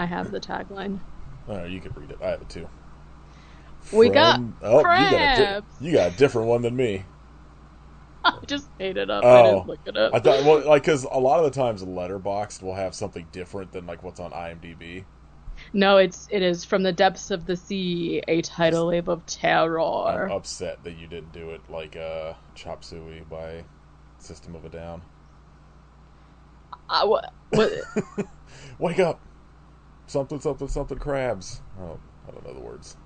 I have the tagline. Oh, you could read it. I have it too. We got Oh, crabs. you got a different one than me. I just made it up. I didn't Oh, look it up. I thought, well, like, because a lot of the times Letterboxd will have something different than like what's on IMDb. No, it is from the depths of the sea, a Just tidal wave of I'm terror. upset that you didn't do it like Chop Suey by System of a Down. What? Wake up! Something, something, something, crabs. Oh, I don't know the words.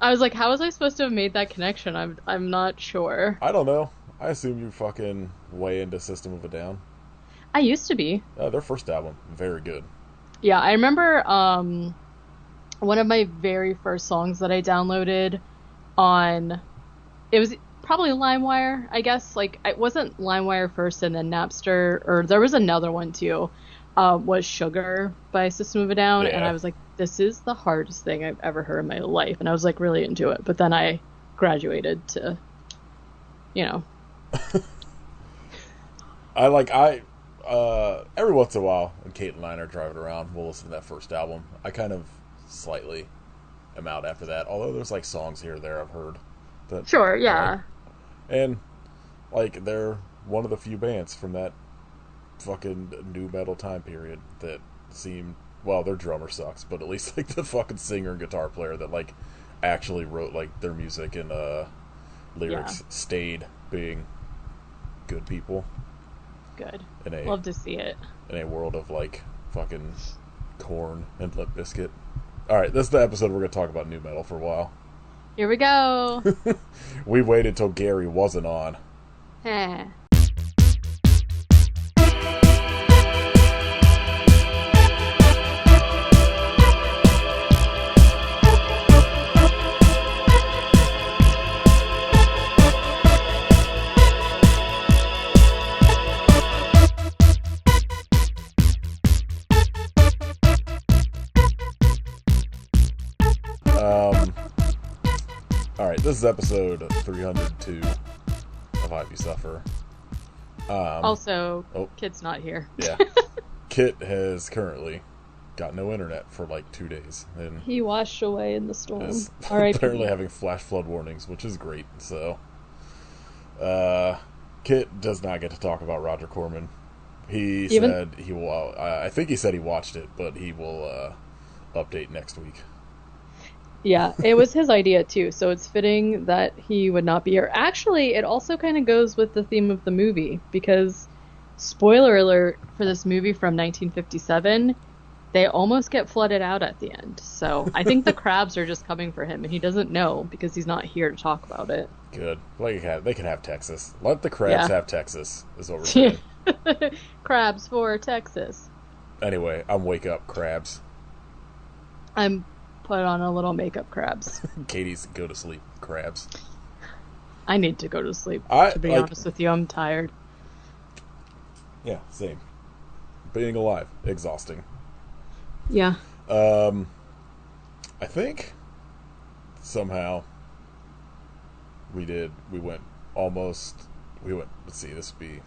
I was like, how was I supposed to have made that connection? I'm not sure. I don't know. I assume you fucking way into System of a Down. I used to be. Their first album, very good. Yeah, I remember one of my very first songs that I downloaded on it was probably LimeWire, I guess. Like it wasn't LimeWire first and then Napster, or there was another one too. Was Sugar by System of a Down, and I Yeah. was like, this is the hardest thing I've ever heard in my life, and I was like really into it. But then I graduated to, you know, Every once in a while when Kate and I are driving around, we'll listen to that first album. I kind of slightly am out after that. Although there's like songs here or there I've heard that sure, I like. yeah, And like they're one of the few bands from that fucking new metal time period that seem, well, their drummer sucks, but at least like the fucking singer and guitar player that like actually wrote like their music and yeah, lyrics stayed being good people good. in a Love to see it. world of like fucking corn and Limp Biscuit. All right, this is the episode we're gonna talk about new metal for a while. Here we go. We waited till Gary wasn't on. Heh. Um, all right, this is episode 302 of Hype You Suffer. Also, Oh, kid's not here. yeah. Kit has currently got no internet for like 2 days and He washed away in the storm. is apparently R.I.P. having flash flood warnings, which is great. So, Kit does not get to talk about Roger Corman. He Even said he will. I think he said he watched it, but he will update next week. Yeah, it was his idea too, so it's fitting that he would not be here. Actually, it also kind of goes with the theme of the movie because, spoiler alert for this movie from 1957, they almost get flooded out at the end. So I think the crabs are just coming for him, and he doesn't know because he's not here to talk about it. Good. Like they can have Texas. Let the crabs Yeah. have Texas. Is what we're saying. Crabs for Texas. Anyway, I'm wake up crabs. I'm put on a little makeup crabs. Katie's go to sleep crabs. I need to go to sleep, I to be like. honest with you. I'm tired. Yeah, same. Being alive, exhausting. Yeah. I think somehow we did. We went almost. We went. Let's see. This would be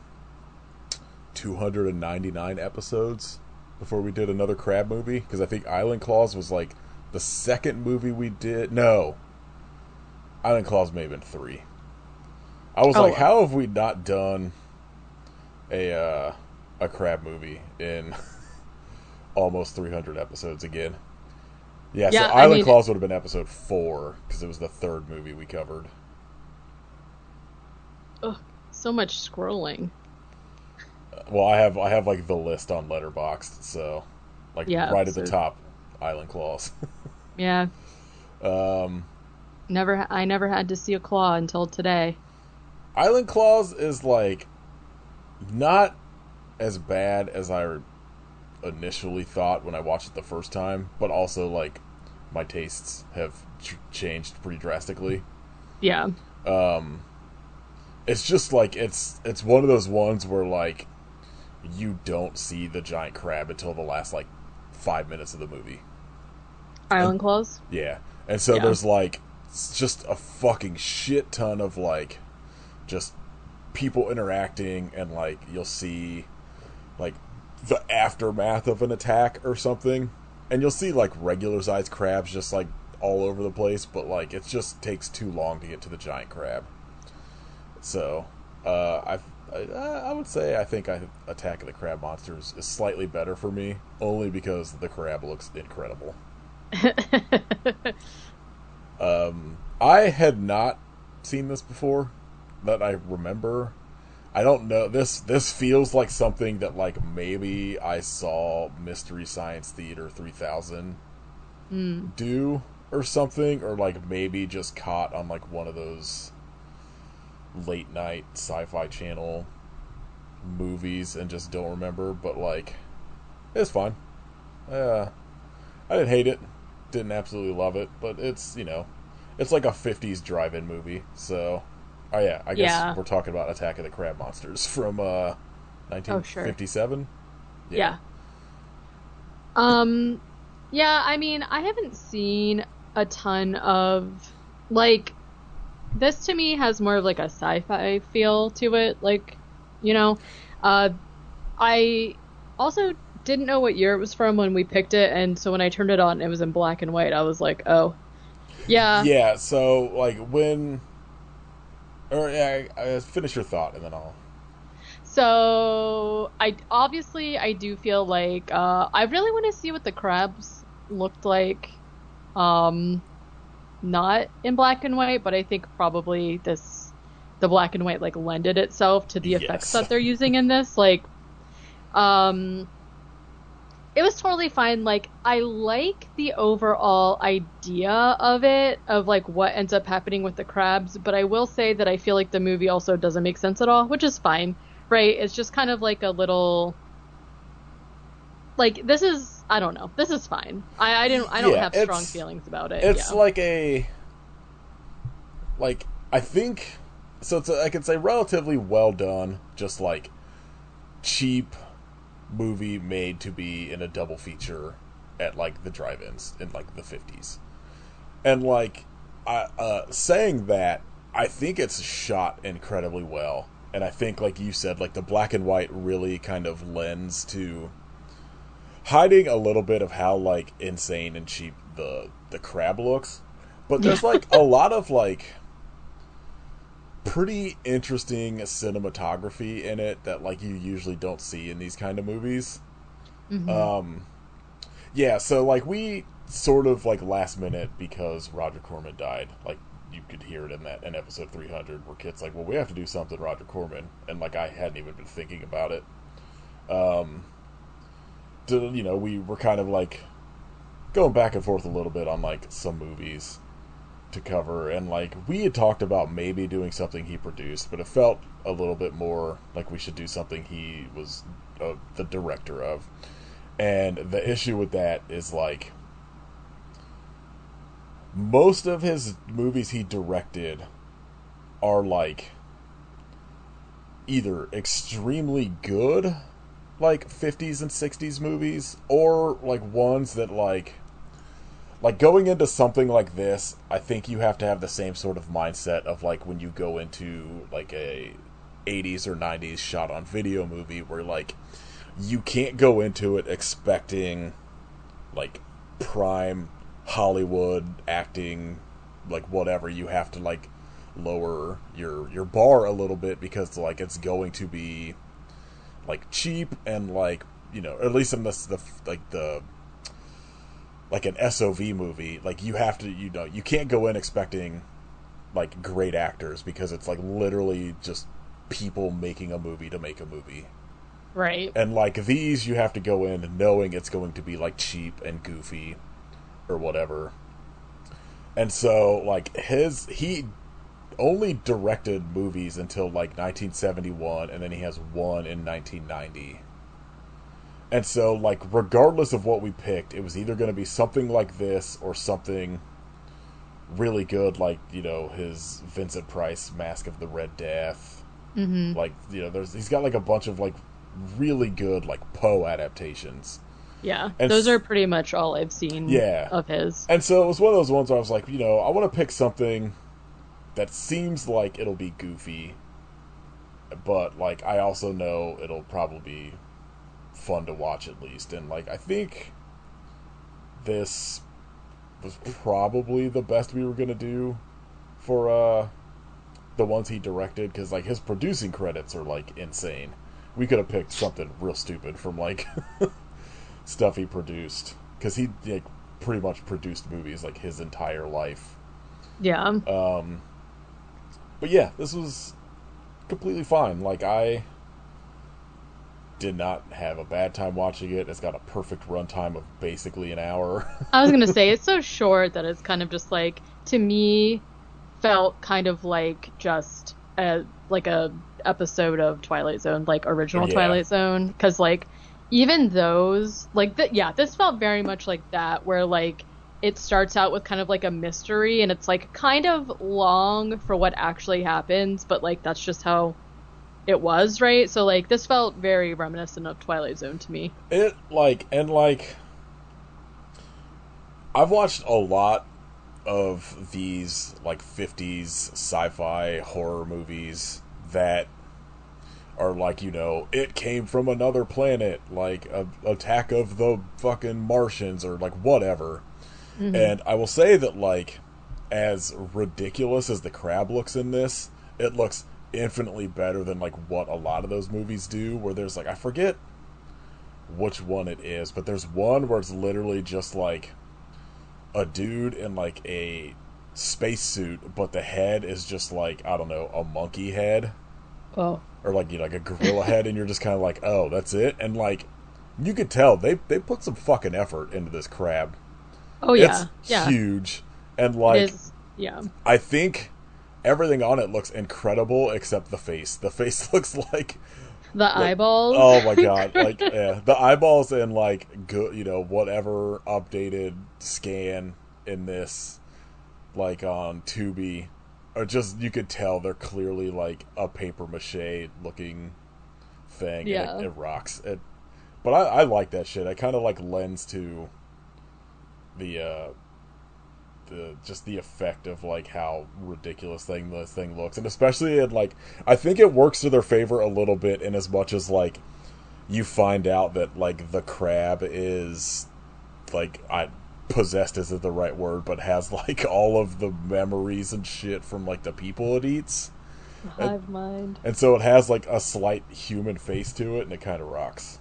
299 episodes before we did another crab movie, because I think Island Claws was like the second movie we did. No, Island Claws may have been 3. I was Oh, like, how have we not done a crab movie in almost 300 episodes again? Yeah, so yeah, I Island mean, Claws would have been episode 4 because it was the third movie we covered. ugh, so much scrolling. Well, I have like the list on Letterboxd, so like Yeah, right at the so top, Island Claws. yeah, um, I never had to see a claw until today. Island Claws is like not as bad as I initially thought when I watched it the first time, but also like my tastes have changed pretty drastically. Yeah. Um, it's just like it's one of those ones where like you don't see the giant crab until the last like 5 minutes of the movie. Island claws? Yeah, and so Yeah. there's like just a fucking shit ton of like just people interacting, and like you'll see like the aftermath of an attack or something, and you'll see like regular sized crabs just like all over the place, but like it just takes too long to get to the giant crab. So, I would say I think Attack of the Crab Monsters is slightly better for me, only because the crab looks incredible. I had not seen this before that I remember. I don't know. This feels like something that like maybe I saw Mystery Science Theater 3000 Mm. do or something, or like maybe just caught on like one of those late night sci-fi channel movies and just don't remember. But like, it's fine. Uh, I didn't hate it, didn't absolutely love it, but it's like a '50s drive-in movie. So, oh yeah, I guess Yeah. we're talking about Attack of the Crab Monsters from Oh, sure. 1957. Yeah, Yeah. Um, yeah, I mean, I haven't seen a ton of like this to me has more of like a sci-fi feel to it. Like, you know, uh, I also didn't know what year it was from when we picked it, and so when I turned it on, it was in black and white. I was like, oh, yeah. yeah. So like when, or yeah, finish your thought and then I'll. So I do feel like I really want to see what the crabs looked like. Um, not in black and white, but I think probably the black and white like lended itself to the effects Yes. that they're using in this. Like, um, it was totally fine. Like, I like the overall idea of it, of like what ends up happening with the crabs, but I will say that I feel like the movie also doesn't make sense at all, which is fine, right? It's just kind of like a little, like, this is, I don't know, this is fine. I don't Yeah, have strong feelings about it. it's Yeah. like a like I think so. I can say relatively well done, just like cheap movie made to be in a double feature at like the drive-ins in like the 50s. And like saying that, I think it's shot incredibly well. And I think like you said, like the black and white really kind of lends to hiding a little bit of how like insane and cheap the crab looks. But Yeah. there's like a lot of like pretty interesting cinematography in it that like you usually don't see in these kind of movies. Hmm. Um, yeah, so like we sort of like last minute because Roger Corman died. Like you could hear it in episode 300 where Kit's like, "Well, we have to do something, Roger Corman," and like I hadn't even been thinking about it. Um, we were kind of like going back and forth a little bit on like some movies to cover, and like we had talked about maybe doing something he produced, but it felt a little bit more like we should do something he was the director of. And the issue with that is like most of his movies he directed are like either extremely good like 50s and 60s movies, or like ones that like going into something like this, I think you have to have the same sort of mindset of like when you go into like a 80s or 90s shot on video movie where like you can't go into it expecting like prime Hollywood acting, like whatever. You have to like lower your bar a little bit because like it's going to be like cheap and like at least in the like the like an SOV movie, like you have to you can't go in expecting like great actors because it's like literally just people making a movie to make a movie. Right. And like these you have to go in knowing it's going to be like cheap and goofy or whatever. And so like he only directed movies until like 1971, and then he has one in 1990. And so like regardless of what we picked, it was either going to be something like this or something really good like his Vincent Price Mask of the Red Death. Hmm. Like he's got like a bunch of like really good like Poe adaptations. Yeah. And Those are pretty much all I've seen yeah. of his. And so it was one of those ones where I was like, I want to pick something that seems like it'll be goofy, but like I also know it'll probably be fun to watch at least. And like I think this was probably the best we were gonna do for the ones he directed, because like his producing credits are like insane. We could have picked something real stupid from like stuff he produced, because he like pretty much produced movies like his entire life. Yeah. But yeah, this was completely fine. Like, I did not have a bad time watching it. It's got a perfect runtime of basically an hour. I was gonna say it's so short that it's kind of just like, to me, felt kind of like just a episode of Twilight Zone, like original Yeah. Twilight Zone, because like even those yeah, this felt very much like that, where like it starts out with kind of like a mystery and it's like kind of long for what actually happens, but like that's just how it was, right? So like this felt very reminiscent of Twilight Zone to me. It, like, and like, I've watched a lot of these, like, 50s sci fi horror movies that are like, it came from another planet, like Attack of the fucking Martians, or like whatever. Hmm. And I will say that, like, as ridiculous as the crab looks in this, it looks infinitely better than like what a lot of those movies do, where there's like, I forget which one it is, but there's one where it's literally just like a dude in like a spacesuit, but the head is just like, I don't know, a monkey head, Oh. or like, like a gorilla head, and you're just kind of like, oh, that's it. And like, you could tell they put some fucking effort into this crab. Oh It's yeah. Yeah. huge, and It like, is. Yeah. I think everything on it looks incredible except the face. The face looks The like, eyeballs. oh my god, like, yeah, the eyeballs and like good, whatever updated scan in this, like on Tubi, are just, you could tell they're clearly like a paper mache looking thing, and Yeah. it rocks. But I like that shit. I kind of like lends to the just the effect of like how ridiculous this thing looks, and especially in like, I think it works to their favor a little bit, in as much as like you find out that like the crab is like, I possessed isn't the right word, but has like all of the memories and shit from like the people it eats, The and, hive mind. and so it has like a slight human face to it, and it kind of rocks.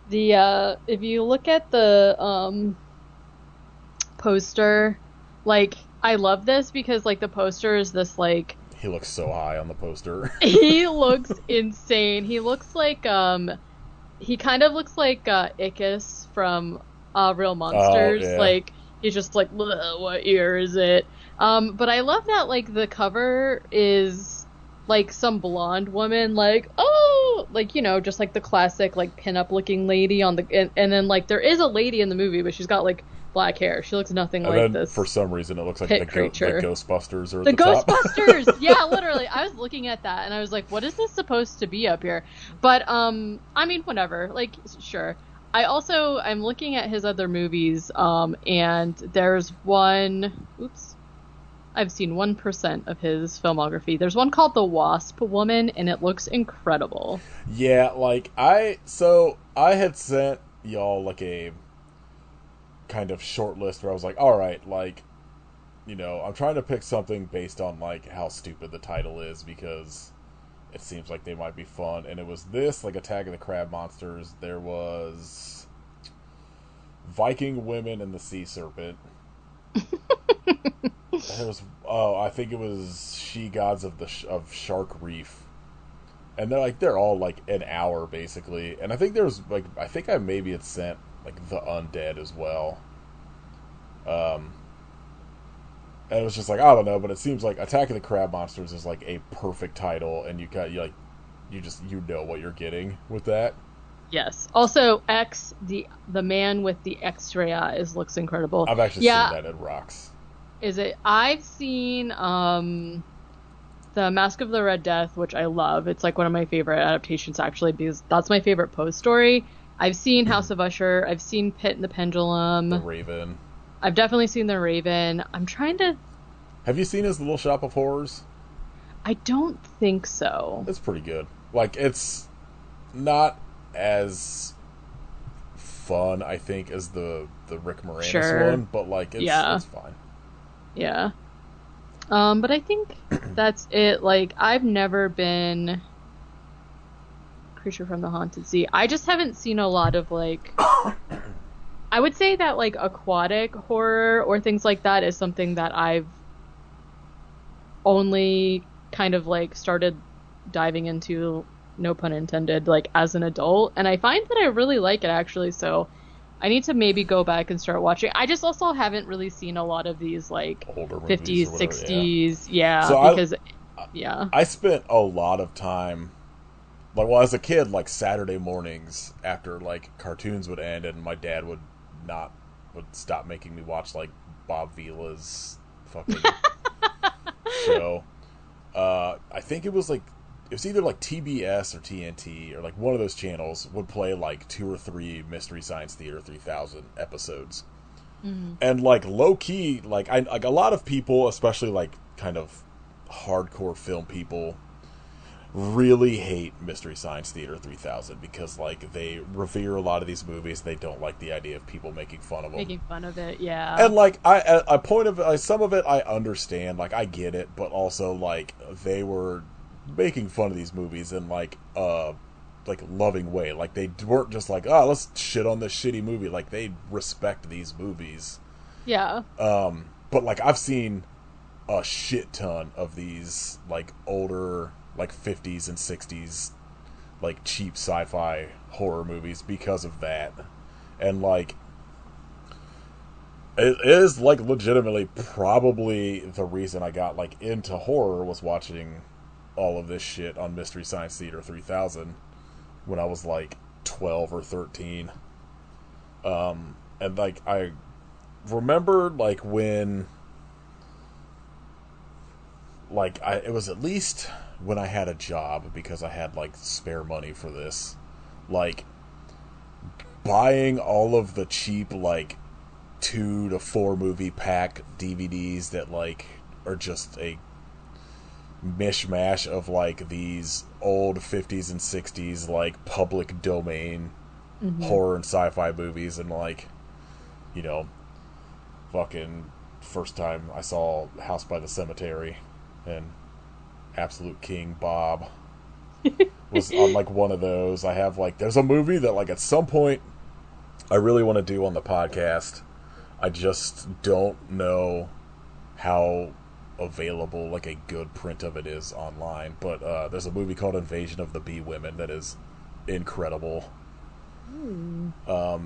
The if you look at the poster, like I love this because like the poster is this like He looks so high on the poster. he looks insane. He kind of looks like Ickis from Real Oh Monsters. yeah. Like he's just like, "Bleh, what year is it?" But I love that like the cover is like some blonde woman, like, oh, like, just like the classic like pinup looking lady on the, and then like there is a lady in the movie, but she's got like black hair. She looks nothing And like then for this some reason it looks like pit the creature. Ghostbusters are at The the top. Ghostbusters! Yeah, literally. I was looking at that and I was like, what is this supposed to be up here? But I mean, whatever. Like, sure. I'm looking at his other movies, and there's one, oops, I've seen 1% of his filmography. There's one called The Wasp Woman, and it looks incredible. Yeah, like, I had sent y'all like a kind of short list where I was like, all right, like, I'm trying to pick something based on like how stupid the title is, because it seems like they might be fun. And it was this, like, Attack of the Crab Monsters. There was Viking Women and the Sea Serpent. There was, oh, I think it was She Gods of of Shark Reef. And they're all like an hour basically. And I think there's like, I think I maybe had sent like The Undead as well. Um, and it was just like, I don't know, but it seems like Attack of the Crab Monsters is like a perfect title, and you know what you're getting with that. Yes. Also, X, the man with the X-ray eyes looks incredible. I've actually seen Yeah, that. It rocks. is it? I've seen the Mask of the Red Death, which I love. It's like one of my favorite adaptations, actually, because that's my favorite Poe story. I've seen House of Usher. I've seen Pit and the The Pendulum. Raven. I've definitely seen The Raven. I'm trying to. Have you seen his Little Shop of Horrors? I don't think so. It's pretty good. Like, it's not as fun, I think, as the the Rick Moranis Sure. one, but like Yeah. it's fine. Yeah. But I think that's it. Like, I've never been Creature from the Haunted Sea. I just haven't seen a lot of like I would say that like aquatic horror or things like that is something that I've only kind of like started diving into, no pun intended, like as an adult. And I find that I really like it actually, so I need to maybe go back and start watching. I just also haven't really seen a lot of these like Older movies or 50s, whatever. 60s, So because yeah. I spent a lot of time, like, well, as a kid, like Saturday mornings after like cartoons would end and my dad would stop making me watch like Bob Vila's fucking show. I think it was either like TBS or TNT or like one of those channels would play like 2 or 3 Mystery Science Theater 3000 episodes. Mm. And like low key, like a lot of people, especially like kind of hardcore film people, really hate Mystery Science Theater 3000 because like they revere a lot of these movies. They don't like the idea of people making fun of them. Making fun of it, yeah. And like a point of some of it I understand, like I get it, but also like they were making fun of these movies in like loving way. Like they weren't just like, oh, let's shit on this shitty movie. Like they respect these movies. Yeah. But like I've seen a shit ton of these like older like 50s and 60s like cheap sci-fi horror movies because of that. And like it is like legitimately probably the reason I got like into horror was watching all of this shit on Mystery Science Theater 3000 when I was like 12 or 13. And like I remember like when like it was at least when I had a job because I had like spare money for this, like buying all of the cheap like 2 to 4 movie pack DVDs that like are just a mishmash of like these old 50s and 60s like public domain horror and sci-fi movies. And like, you know, fucking first time I saw House by the Cemetery and Absolute King Bob was on like one of those. I have like there's a movie that like at some point I really want to do on the podcast. I just don't know how available like a good print of it is online, but there's a movie called Invasion of the Bee Women that is incredible.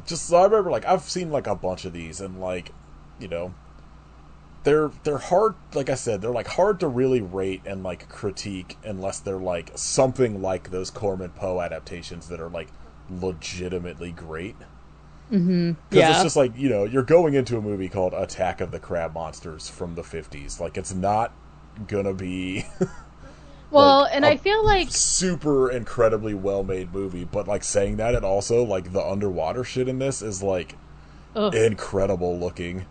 Just so I remember like I've seen like a bunch of these and like, you know, they're hard, like I said, they're like hard to really rate and like critique unless they're like something like those Corman Poe adaptations that are like legitimately great. Because it's just like, you know, you're going into a movie called Attack of the Crab Monsters from the 50s. Like, it's not gonna be Well, like and I feel like super incredibly well-made movie, but like saying that, it also like the underwater shit in this is like incredible looking.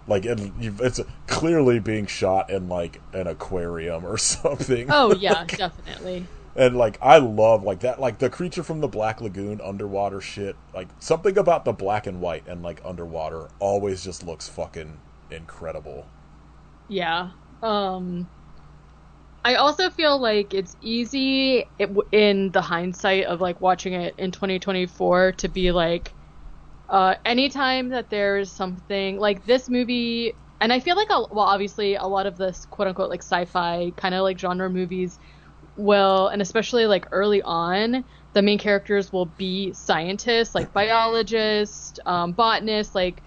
Like it's clearly being shot in like an aquarium or something. oh yeah, definitely. And like I love like that, like the Creature from the Black Lagoon underwater shit. Like something about the black and white and like underwater always just looks fucking incredible. Yeah. I also feel like it's easy in the hindsight of like watching it in 2024 to be like, anytime that there's something like this movie, and I feel like, well, obviously a lot of this quote unquote like sci-fi kind of like genre movies will, and especially like early on, the main characters will be scientists, like biologists, botanists, like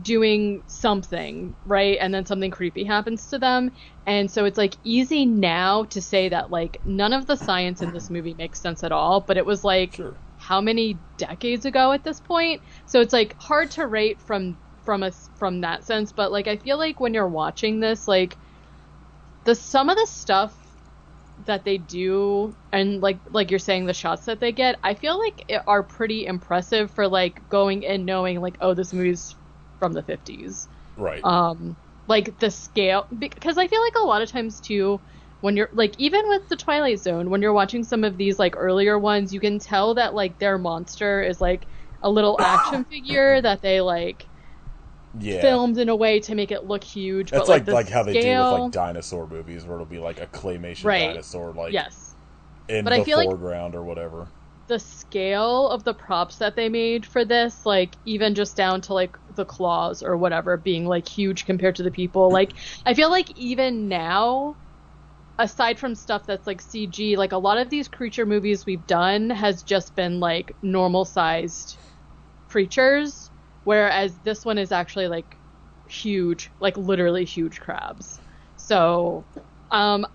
doing something, right? And then something creepy happens to them. And so it's like easy now to say that like none of the science in this movie makes sense at all, but it was like how many decades ago at this point? So it's like hard to rate from that sense, but like I feel like when you're watching this, like some of the stuff that they do and like you're saying the shots that they get, I feel like are pretty impressive for like going in knowing like, oh, this movie's from the 50s. Right. Like the scale, because I feel like a lot of times too, when you're like, even with the Twilight Zone, when you're watching some of these like earlier ones, you can tell that like their monster is like a little action figure that they like Yeah, filmed in a way to make it look huge, but it's like the like how they do with like scale, dinosaur movies, where it'll be like a claymation right? dinosaur like Yes. in But I the feel like foreground or whatever. the scale of the props that they made for this, like even just down to like the claws or whatever being like huge compared to the people, like I feel like even now, aside from stuff that's like CG, like a lot of these creature movies we've done has just been like normal sized creatures, whereas this one is actually like huge, like literally huge crabs. So,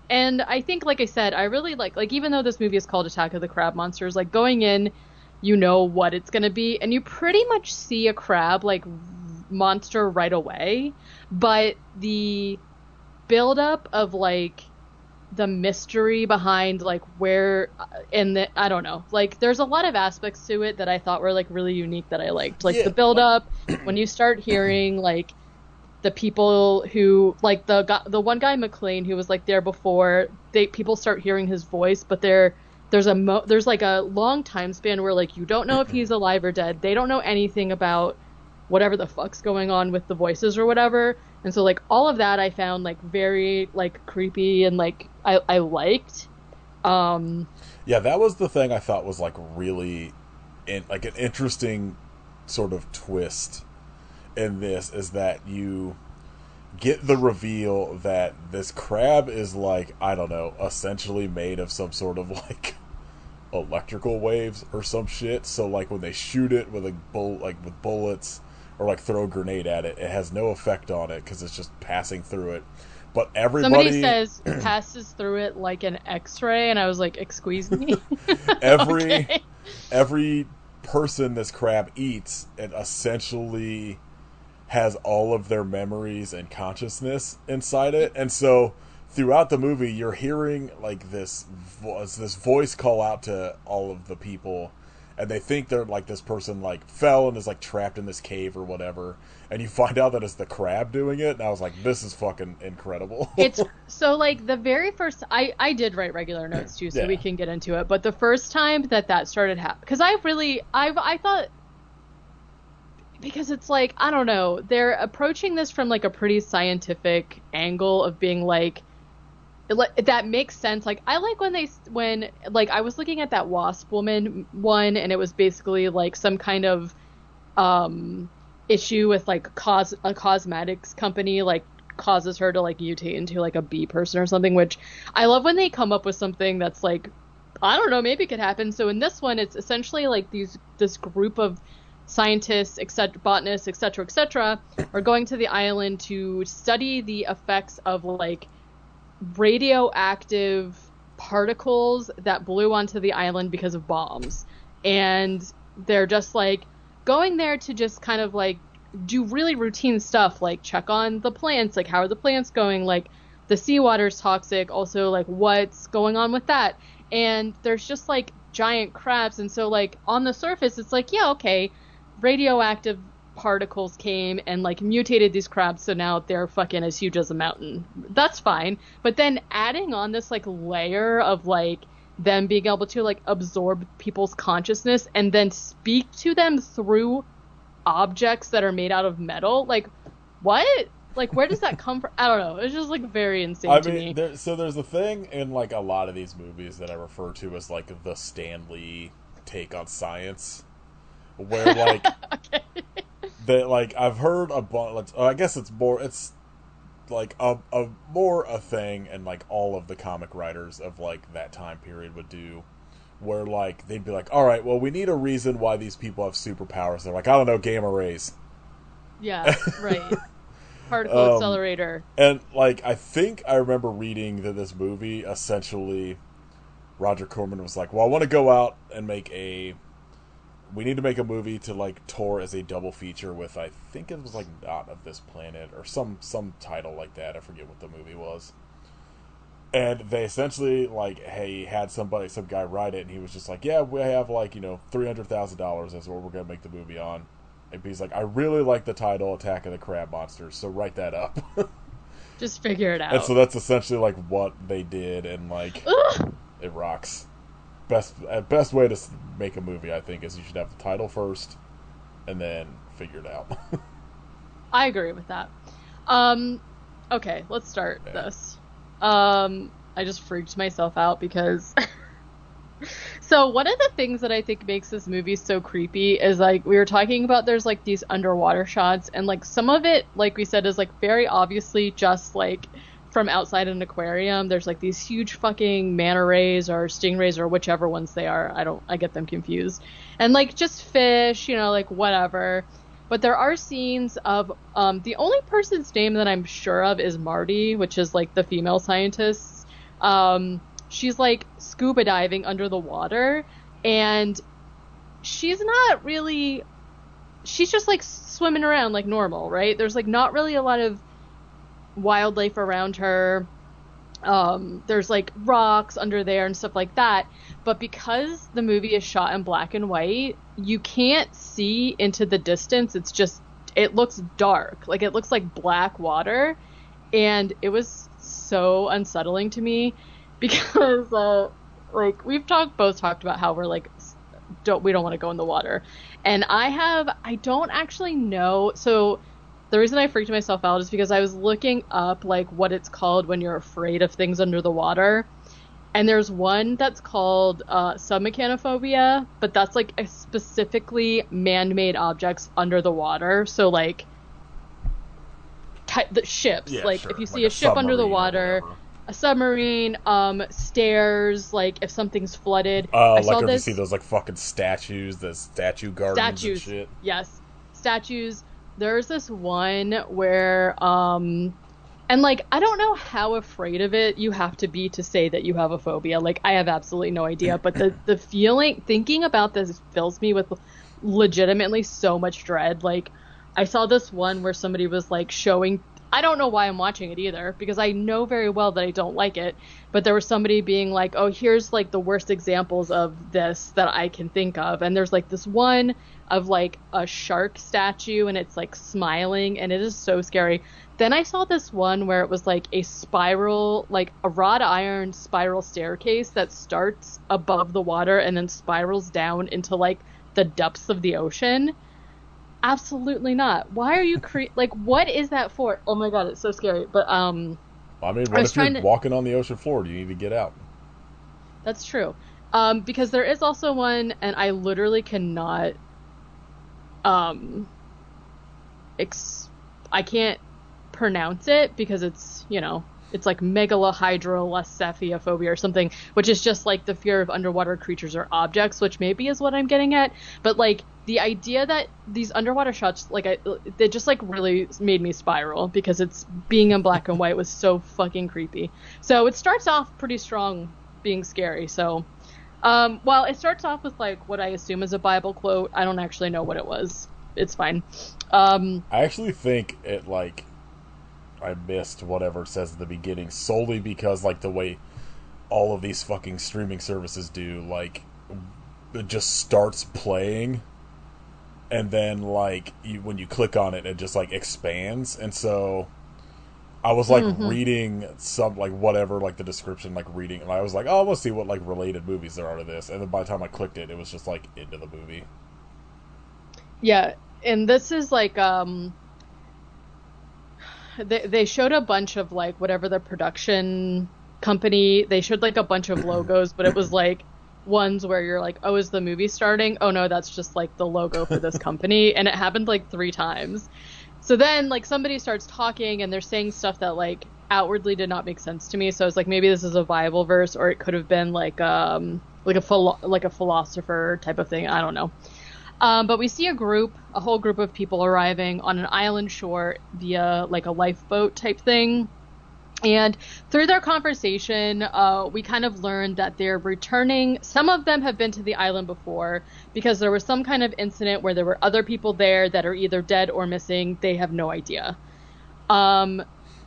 and I think, like I said, I really like even though this movie is called Attack of the Crab Monsters, like going in, you know what it's gonna be, and you pretty much see a crab like monster right away, but the buildup of like the mystery behind like where and the I don't know, like there's a lot of aspects to it that I thought were like really unique that I liked, like the Yeah, like buildup when you start hearing like the people who like the one guy McLean who was like there before they people start hearing his voice, but there's like a long time span where like you don't know if he's alive or dead. They don't know anything about whatever the fuck's going on with the voices or whatever. And so like all of that I found like very like creepy and like I liked. Um yeah, that was the thing I thought was like really like an interesting sort of twist in this is that you get the reveal that this crab is like, I don't know, essentially made of some sort of like electrical waves or some shit. So like when they shoot it with a like with bullets or like throw a grenade at it, it has no effect on it because it's just passing through it. But Somebody everybody, says passes through it like an X-ray, and I was like, "Excuse me." every Okay. every person this crab eats, it essentially has all of their memories and consciousness inside it. And so throughout the movie you're hearing like this voice call out to all of the people, and they think they're like this person like fell and is like trapped in this cave or whatever, and you find out that it's the crab doing it, and I was like, this is fucking incredible. It's so like the very first I did write regular notes too, so we Yeah, can get into it. But the first time that started happening, because I thought because it's like I don't know, they're approaching this from like a pretty scientific angle of being like that makes sense. Like I like when like I was looking at that Wasp Woman one, and it was basically like some kind of um issue with like a cosmetics company like causes her to like mutate into like a bee person or something, which I love when they come up with something that's like I don't know, maybe it could happen. So in this one it's essentially like this group of scientists, etc., botanists, etc., etc., are going to the island to study the effects of like radioactive particles that blew onto the island because of bombs. And they're just like going there to just kind of like do really routine stuff like check on the plants, like how are the plants going, like the seawater's toxic, also like what's going on with that. And there's just like giant crabs, and so like on the surface it's like yeah, okay, radioactive particles came and like mutated these crabs so now they're fucking as huge as a mountain. That's fine. But then adding on this like layer of like them being able to like absorb people's consciousness and then speak to them through objects that are made out of metal, like what? Like where does that come from? I don't know. It's just like very insane I to mean me. there's a thing in like a lot of these movies that I refer to as like the Stan Lee take on science, where like Okay. that like I've heard a bunch. I guess it's like a more a thing, and like all of the comic writers of like that time period would do, where like they'd be like, all right, well we need a reason why these people have superpowers. They're like, I don't know, gamma rays. Yeah, right. Particle um, accelerator. and like I think I remember reading that this movie essentially Roger Corman was like, well I want to go out and we need to make a movie to like tour as a double feature with, I think it was like Not of This Planet or some title like that. I forget what the movie was. And they essentially like, hey, had some guy write it, and he was just like, yeah, we have like $300,000. That's what we're gonna make the movie on. And he's like, I really like the title Attack of the Crab Monsters, so write that up. Just figure it And so out. that's essentially like what they did, and like Ugh! it rocks. Best way to make a movie, I think, is you should have the title first, and then figure it out. I agree with that. Um, okay, let's start Yeah. this. I just freaked myself out because so one of the things that I think makes this movie so creepy is like we were talking about there's like these underwater shots and like some of it like we said is like very obviously just like from outside an aquarium. There's like these huge fucking manta rays or stingrays or whichever ones they are. I get them confused. And like just fish, like whatever. But there are scenes of the only person's name that I'm sure of is Marty, which is like the female scientist. She's like scuba diving under the water and she's not really she's just like swimming around like normal, right? There's like not really a lot of wildlife around her. There's like rocks under there and stuff like that. But because the movie is shot in black and white, you can't see into the distance. It looks dark. Like it looks like black water. And it was so unsettling to me because, like both talked about how we're like, we don't want to go in the water. And I don't actually know. So the reason I freaked myself out is because I was looking up like what it's called when you're afraid of things under the water. And there's one that's called submechanophobia, but that's like a specifically man-made objects under the water. So like the ships, Yeah, like sure. if you see Like a ship under the submarine or water, whatever. a submarine, stairs, like if something's flooded. I Like saw if you this see those like fucking statues, the statue gardens and statues. shit. Yes, statues. There's this one where and like I don't know how afraid of it you have to be to say that you have a phobia. Like I have absolutely no idea, but the feeling thinking about this fills me with legitimately so much dread. Like I saw this one where somebody was like showing I don't know why I'm watching it either because I know very well that I don't like it, but there was somebody being like, "Oh, here's like the worst examples of this that I can think of." And there's like this one of like a shark statue and it's like smiling and it is so scary. Then I saw this one where it was like a spiral, like a wrought iron spiral staircase that starts above the water and then spirals down into like the depths of the ocean. Absolutely not. Why are you like what is that for? Oh my god, it's so scary. But I mean, I what was if you're trying to walking on the ocean floor? Do you need to get out? That's true. Because there is also one and I literally cannot um I can't pronounce it because it's like megalohydrolesthephobia or something, which is just like the fear of underwater creatures or objects, which maybe is what I'm getting at. But like the idea that these underwater shots, like they just like really made me spiral because it's being in black and white was so fucking creepy. So it starts off pretty strong, being scary. So, well, it starts off with like what I assume is a Bible quote. I don't actually know what it was. It's fine. I actually think it like I missed whatever it says at the beginning solely because like the way all of these fucking streaming services do, like it just starts playing and then like when you click on it, it just like expands, and so I was like Mm-hmm. reading some like whatever like the description like reading, and I was like, oh, let's see what like related movies there are to this, and then by the time I clicked it, it was just like into the movie. Yeah, and this is like they showed a bunch of like whatever the production company they showed like a bunch of logos, but it was like ones where you're like, oh, is the movie starting? Oh no, that's just like the logo for this company, and it happened like 3 times. So then like somebody starts talking and they're saying stuff that like outwardly did not make sense to me. So I was like, maybe this is a Bible verse, or it could have been like like a philosopher type of thing. I don't know. But we see a whole group of people arriving on an island shore via like a lifeboat type thing. And through their conversation, we kind of learned that they're returning. Some of them have been to the island before because there was some kind of incident where there were other people there that are either dead or missing. They have no idea.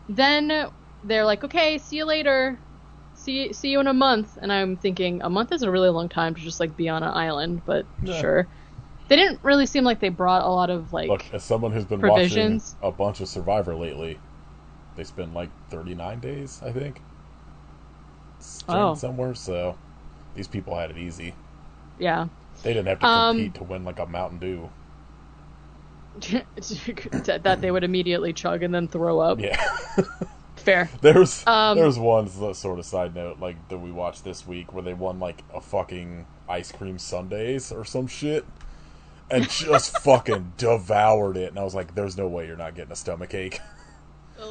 Then they're like, okay, see you later. See you in a month. And I'm thinking a month is a really long time to just like be on an island, but Yeah. sure. They didn't really seem like they brought a lot of like Look, as someone who's been provisions. watching a bunch of Survivor lately, they spend like 39 days, I think, stranded Oh, somewhere. So these people had it easy. yeah. They didn't have to Um, compete to win like a Mountain Dew. that they would immediately chug and then throw up. Yeah. Fair. There's one sort of side note like that we watched this week where they won like a fucking ice cream sundaes or some shit and just fucking devoured it, and I was like, there's no way you're not getting a stomach ache.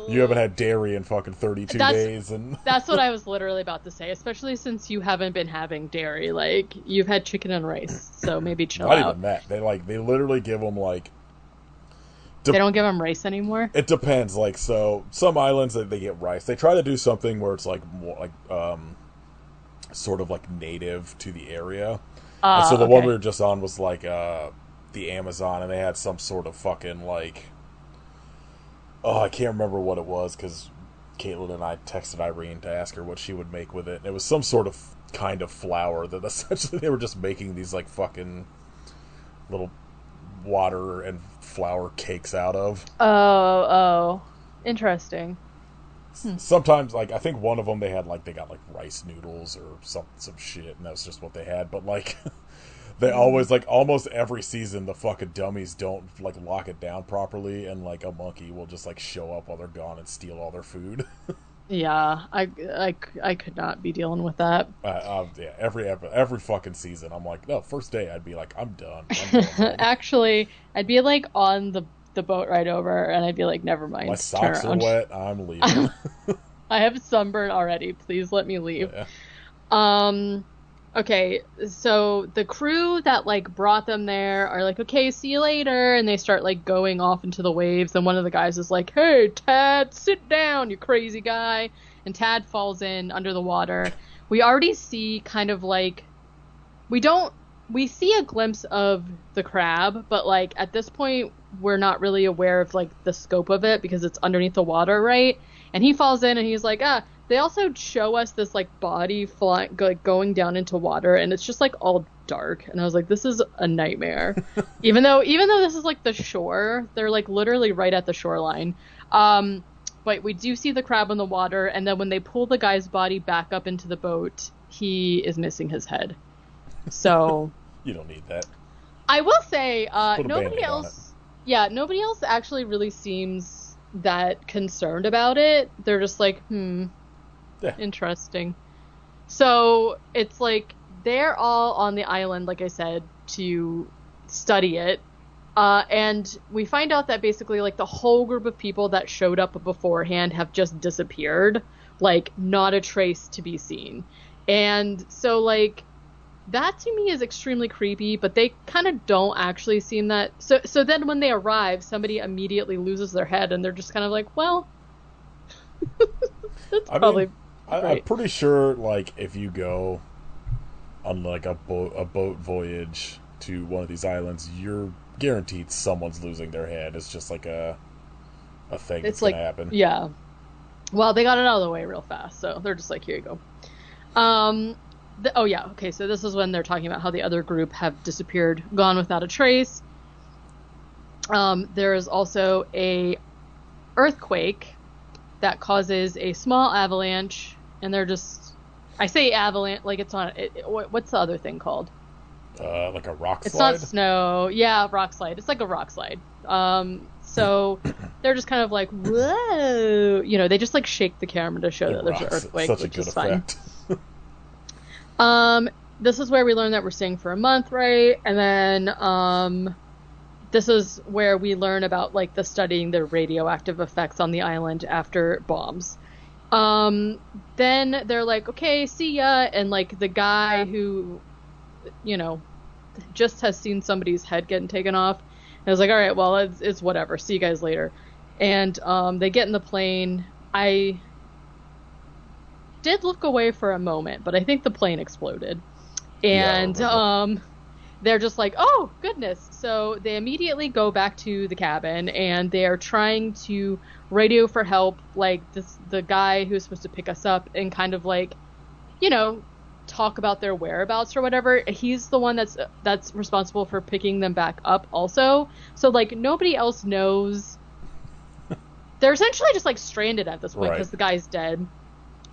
You haven't had dairy in fucking 32 days, and that's what I was literally about to say, especially since you haven't been having dairy. Like, you've had chicken and rice, so maybe chill out. Not even that. They literally give them like they don't give them rice anymore? It depends. Like, so some islands they get rice. They try to do something where it's like more like sort of like native to the area. And so the one we were just on was like the Amazon, and they had some sort of fucking like, oh, I can't remember what it was because Caitlin and I texted Irene to ask her what she would make with it. It was some sort of kind of flour that essentially they were just making these like fucking little water and flour cakes out of. Oh, interesting. Sometimes, like, I think one of them they got like rice noodles or some shit, and that was just what they had. But like, they always, like, almost every season the fucking dummies don't like lock it down properly, and like a monkey will just like show up while they're gone and steal all their food. Yeah, I could not be dealing with that. Yeah, every fucking season, I'm like, no, first day I'd be like, I'm done. Actually, I'd be like on the boat ride over, and I'd be like, never mind. My socks are wet. I'm leaving. I have sunburn already. Please let me leave. Yeah. Okay, so the crew that like brought them there are like, okay, see you later, and they start like going off into the waves, and one of the guys is like, hey, Tad, sit down, you crazy guy, and Tad falls in under the water. We already see kind of like, we see a glimpse of the crab, but like at this point we're not really aware of like the scope of it because it's underneath the water, right? And he falls in and he's like, they also show us this like body going down into water, and it's just like all dark, and I was like, this is a nightmare. even though this is like the shore, they're like literally right at the shoreline. But we do see the crab in the water, and then when they pull the guy's body back up into the boat, he is missing his head. So you don't need that. I will say, nobody else actually really seems that concerned about it. They're just like, interesting. So it's like they're all on the island, like I said, to study it. And we find out that basically like the whole group of people that showed up beforehand have just disappeared. Like, not a trace to be seen. And so like, that to me is extremely creepy, but they kind of don't actually seem that. So then when they arrive, somebody immediately loses their head, and they're just kind of like, well, that's probably. I'm pretty sure, like, if you go on like a boat voyage to one of these islands, you're guaranteed someone's losing their head. It's just like a thing that's gonna happen. Yeah. Well, they got it out of the way real fast, so they're just like, here you go. So this is when they're talking about how the other group have disappeared, gone without a trace. There is also a earthquake that causes a small avalanche, and they're just, I say avalanche, like it's on, what's the other thing called? Like a rock slide? It's not snow. Yeah, rock slide. It's like a rock slide. So they're just kind of like, whoa, they just like shake the camera to show that there's an earthquake, which is fun. This is where we learn that we're staying for a month, right? And then, this is where we learn about, like, the studying the radioactive effects on the island after bombs. Then they're like, okay, see ya, and, like, the guy who, just has seen somebody's head getting taken off, and was like, alright, well, it's whatever, see you guys later. And, they get in the plane. I did look away for a moment, but I think the plane exploded. And they're just like, oh goodness. So they immediately go back to the cabin, and they are trying to radio for help, like the guy who's supposed to pick us up, and kind of like, talk about their whereabouts or whatever. He's the one that's responsible for picking them back up also. So like nobody else knows. They're essentially just like stranded at this point because the guy's dead.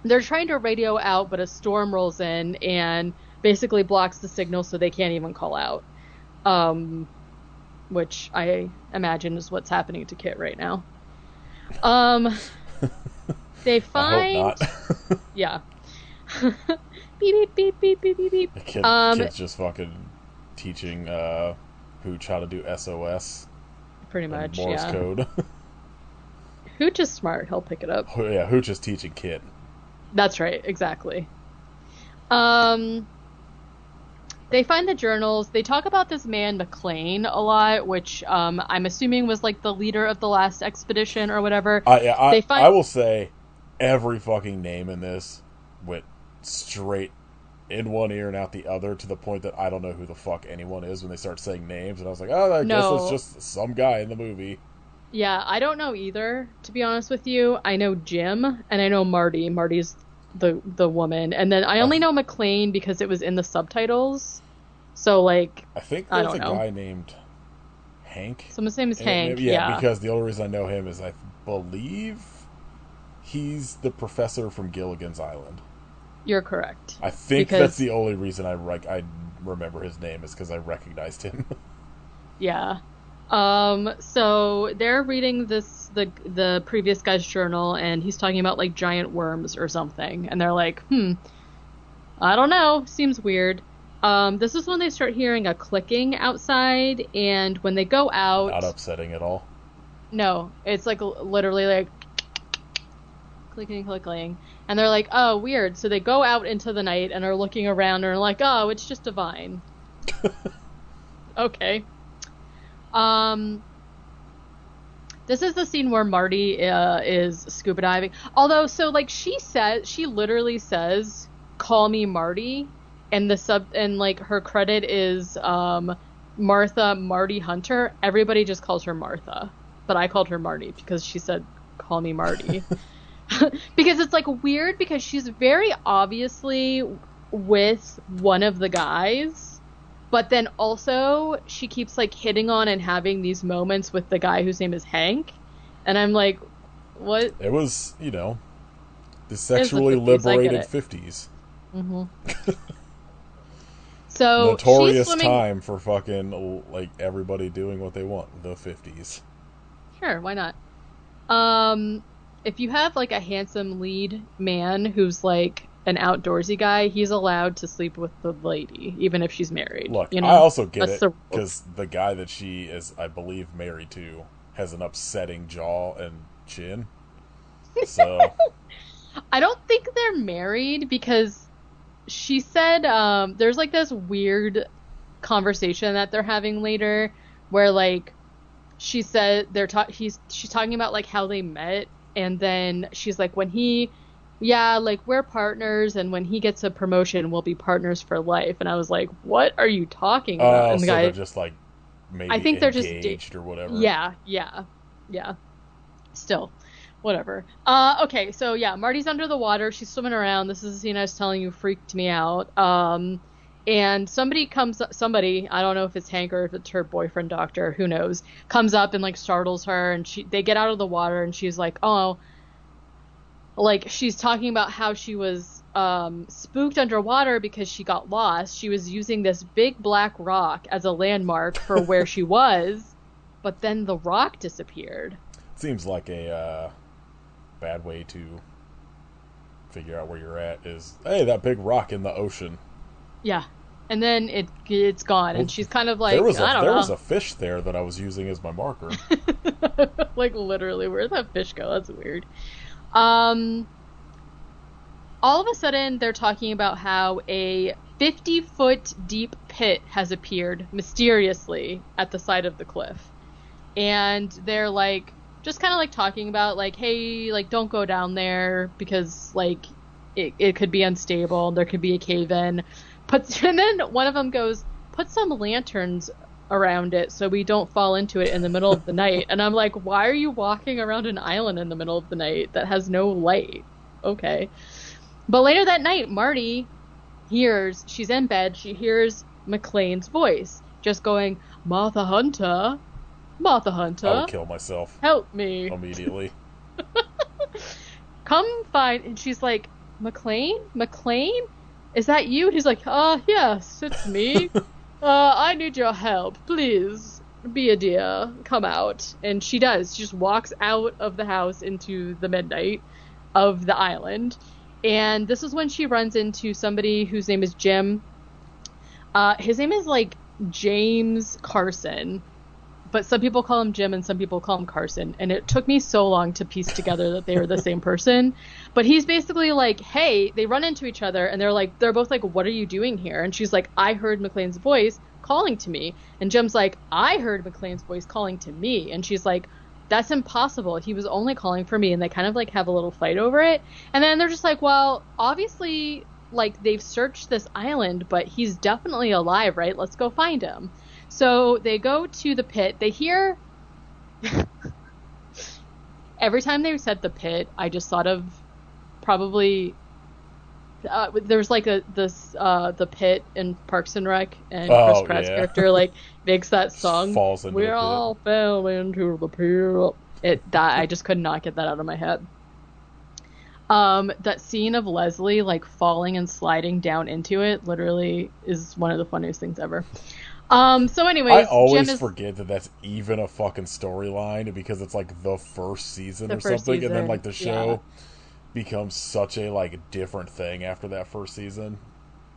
They're trying to radio out, but a storm rolls in and basically blocks the signal, so they can't even call out. which I imagine is what's happening to Kit right now. Um, they I hope find, not. yeah. Beep, beep, beep, beep, beep, beep, beep. Kid's just fucking teaching Hooch how to do SOS Pretty and much, Morse yeah. code. Hooch is smart. He'll pick it up. Yeah, Hooch is teaching Kid. That's right, exactly. Um, they find the journals. They talk about this man McLean a lot, which I'm assuming was like the leader of the last expedition or whatever. I They find I will say every fucking name in this went straight in one ear and out the other to the point that I don't know who the fuck anyone is when they start saying names, and I was like, oh, I guess it's no, just some guy in the movie. yeah, I don't know either. To be honest with you, I know Jim and I know Marty. Marty's the woman, and then I only know McLean because it was in the subtitles. So like, I think I there's don't a know. guy named Hank Someone's name is in it, Hank. maybe. Yeah, Yeah, because the only reason I know him is I believe he's the professor from Gilligan's Island. you're correct. I think that's Because the only reason I remember his name is because I recognized him. yeah. So they're reading the previous guy's journal, and he's talking about like giant worms or something, and they're like, I don't know, seems weird. This is when they start hearing a clicking outside, and when they go Not out, upsetting at all. no, it's like literally like clicking, clicking, and they're like, oh, weird. So they go out into the night and are looking around and are like, oh, it's just a vine. Okay. Um, this is the scene where Marty is scuba diving. Although, so like she literally says, "Call me Marty," and like her credit is Martha Marty Hunter. Everybody just calls her Martha, but I called her Marty because she said, "Call me Marty." Because it's like weird because she's very obviously with one of the guys, but then also she keeps like hitting on and having these moments with the guy whose name is Hank, and I'm like, what? It was, the It's the sexually 50s, I get liberated it. 50s. Hmm. So she's Notorious swimming. time for fucking, like, everybody doing what they want. The 50s. Sure, why not? Um, if you have like a handsome lead man who's like an outdoorsy guy, he's allowed to sleep with the lady, even if she's married. Look, You I know, also get that's it, the rules. because the guy that she is, I believe, married to has an upsetting jaw and chin. So, I don't think they're married because she said there's like this weird conversation that they're having later where like she said she's talking about like how they met, and then she's like, when he yeah, like we're partners, and when he gets a promotion we'll be partners for life, and I was like, what are you talking about? And the so they're guy, just, like, I maybe think they're just engaged or whatever. yeah, yeah, yeah, still whatever. Okay, so yeah, Marty's under the water, she's swimming around. This is the scene I was telling you freaked me out. And somebody, I don't know if it's Hank or if it's her boyfriend doctor, who knows, comes up and like startles her, and they get out of the water, and she's like, oh, like she's talking about how she was spooked underwater because she got lost. She was using this big black rock as a landmark for where she was, but then the rock disappeared. Seems like a bad way to figure out where you're at is, hey, that big rock in the ocean. Yeah. And then it's gone, Well, and she's kind of like, I don't there was know. a fish there that I was using as my marker. Like literally, where'd that fish go? That's weird. Um, all of a sudden, they're talking about how a 50-foot deep pit has appeared mysteriously at the side of the cliff. And they're like, just kind of like talking about like, hey, like don't go down there because like it could be unstable. There could be a cave in. And then one of them goes, put some lanterns around it so we don't fall into it in the middle of the night. And I'm like, why are you walking around an island in the middle of the night that has no light? Okay. But later that night, Marty she's in bed, she hears McLean's voice just going, Martha Hunter, Martha I Hunter, would kill myself help me. immediately. Come find. And she's like, McLean? McLean? Is that you? And he's like, yes, it's me. I need your help, please. be a dear, come out. And she does. She just walks out of the house into the midnight of the island. And this is when she runs into somebody whose name is Jim. His name is like James Carson, but some people call him Jim and some people call him Carson. And it took me so long to piece together that they were the same person. But he's basically like, hey, they run into each other and they're both like, what are you doing here? And she's like, I heard McLean's voice calling to me. And Jim's like, I heard McLean's voice calling to me. And she's like, that's impossible. He was only calling for me. And they kind of like have a little fight over it. And then they're just like, well, obviously, like they've searched this island, but he's definitely alive, right? Let's go find him. So they go to the pit. They hear every time they said the pit, I just thought of probably there's like the pit in Parks and Rec, and Chris Pratt's character like makes that song. Falls into we all fell into the pit. I just could not get that out of my head. That scene of Leslie like falling and sliding down into it literally is one of the funniest things ever. So anyways, I always forget that that's even a fucking storyline because it's like the first season or something, and then like the show becomes such a like different thing after that first season.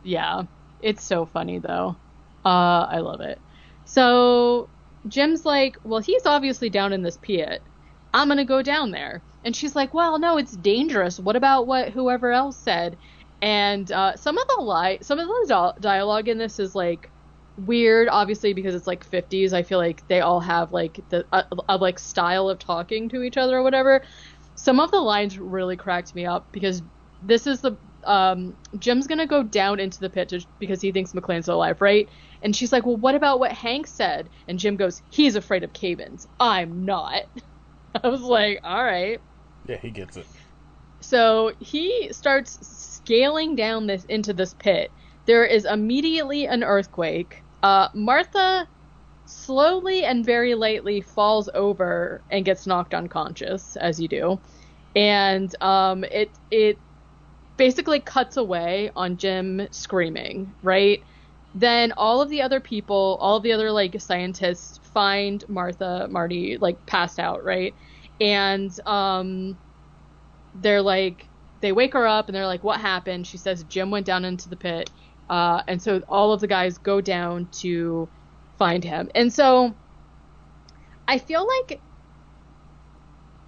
Yeah, it's so funny though. I love it. So Jim's like, well, he's obviously down in this pit. I'm gonna go down there. And she's like, well, no, it's dangerous. What about what whoever else said? And some of the dialogue in this is like weird, obviously, because it's like 50s. I feel like they all have like a like style of talking to each other or whatever. Some of the lines really cracked me up because this is the Jim's gonna go down into the pit because he thinks McLean's alive, right? And she's like, well, what about what Hank said? And Jim goes, he's afraid of cave-ins. I'm not. I was like, all right. Yeah, he gets it. So he starts scaling down into this pit. There is immediately an earthquake. Martha slowly and very lightly falls over and gets knocked unconscious, as you do. And it basically cuts away on Jim screaming, right? Then all of the other like scientists find Marty like passed out, right? And they wake her up and they're like, what happened? She says Jim went down into the pit. And so all of the guys go down to find him. And so I feel like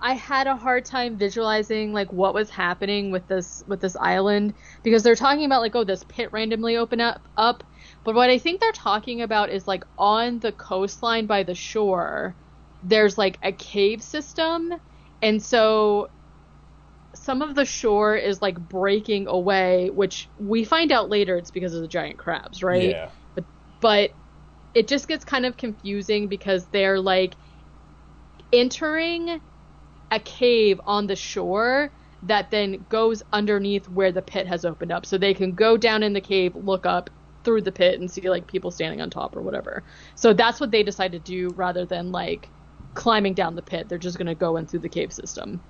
I had a hard time visualizing like what was happening with this island, because they're talking about like, oh, this pit randomly opened up. But what I think they're talking about is like on the coastline by the shore, there's like a cave system. And so some of the shore is like breaking away, which we find out later it's because of the giant crabs, right? Yeah. But it just gets kind of confusing because they're like entering a cave on the shore that then goes underneath where the pit has opened up. So they can go down in the cave, look up through the pit and see like people standing on top or whatever. So that's what they decide to do rather than like climbing down the pit. They're just going to go in through the cave system.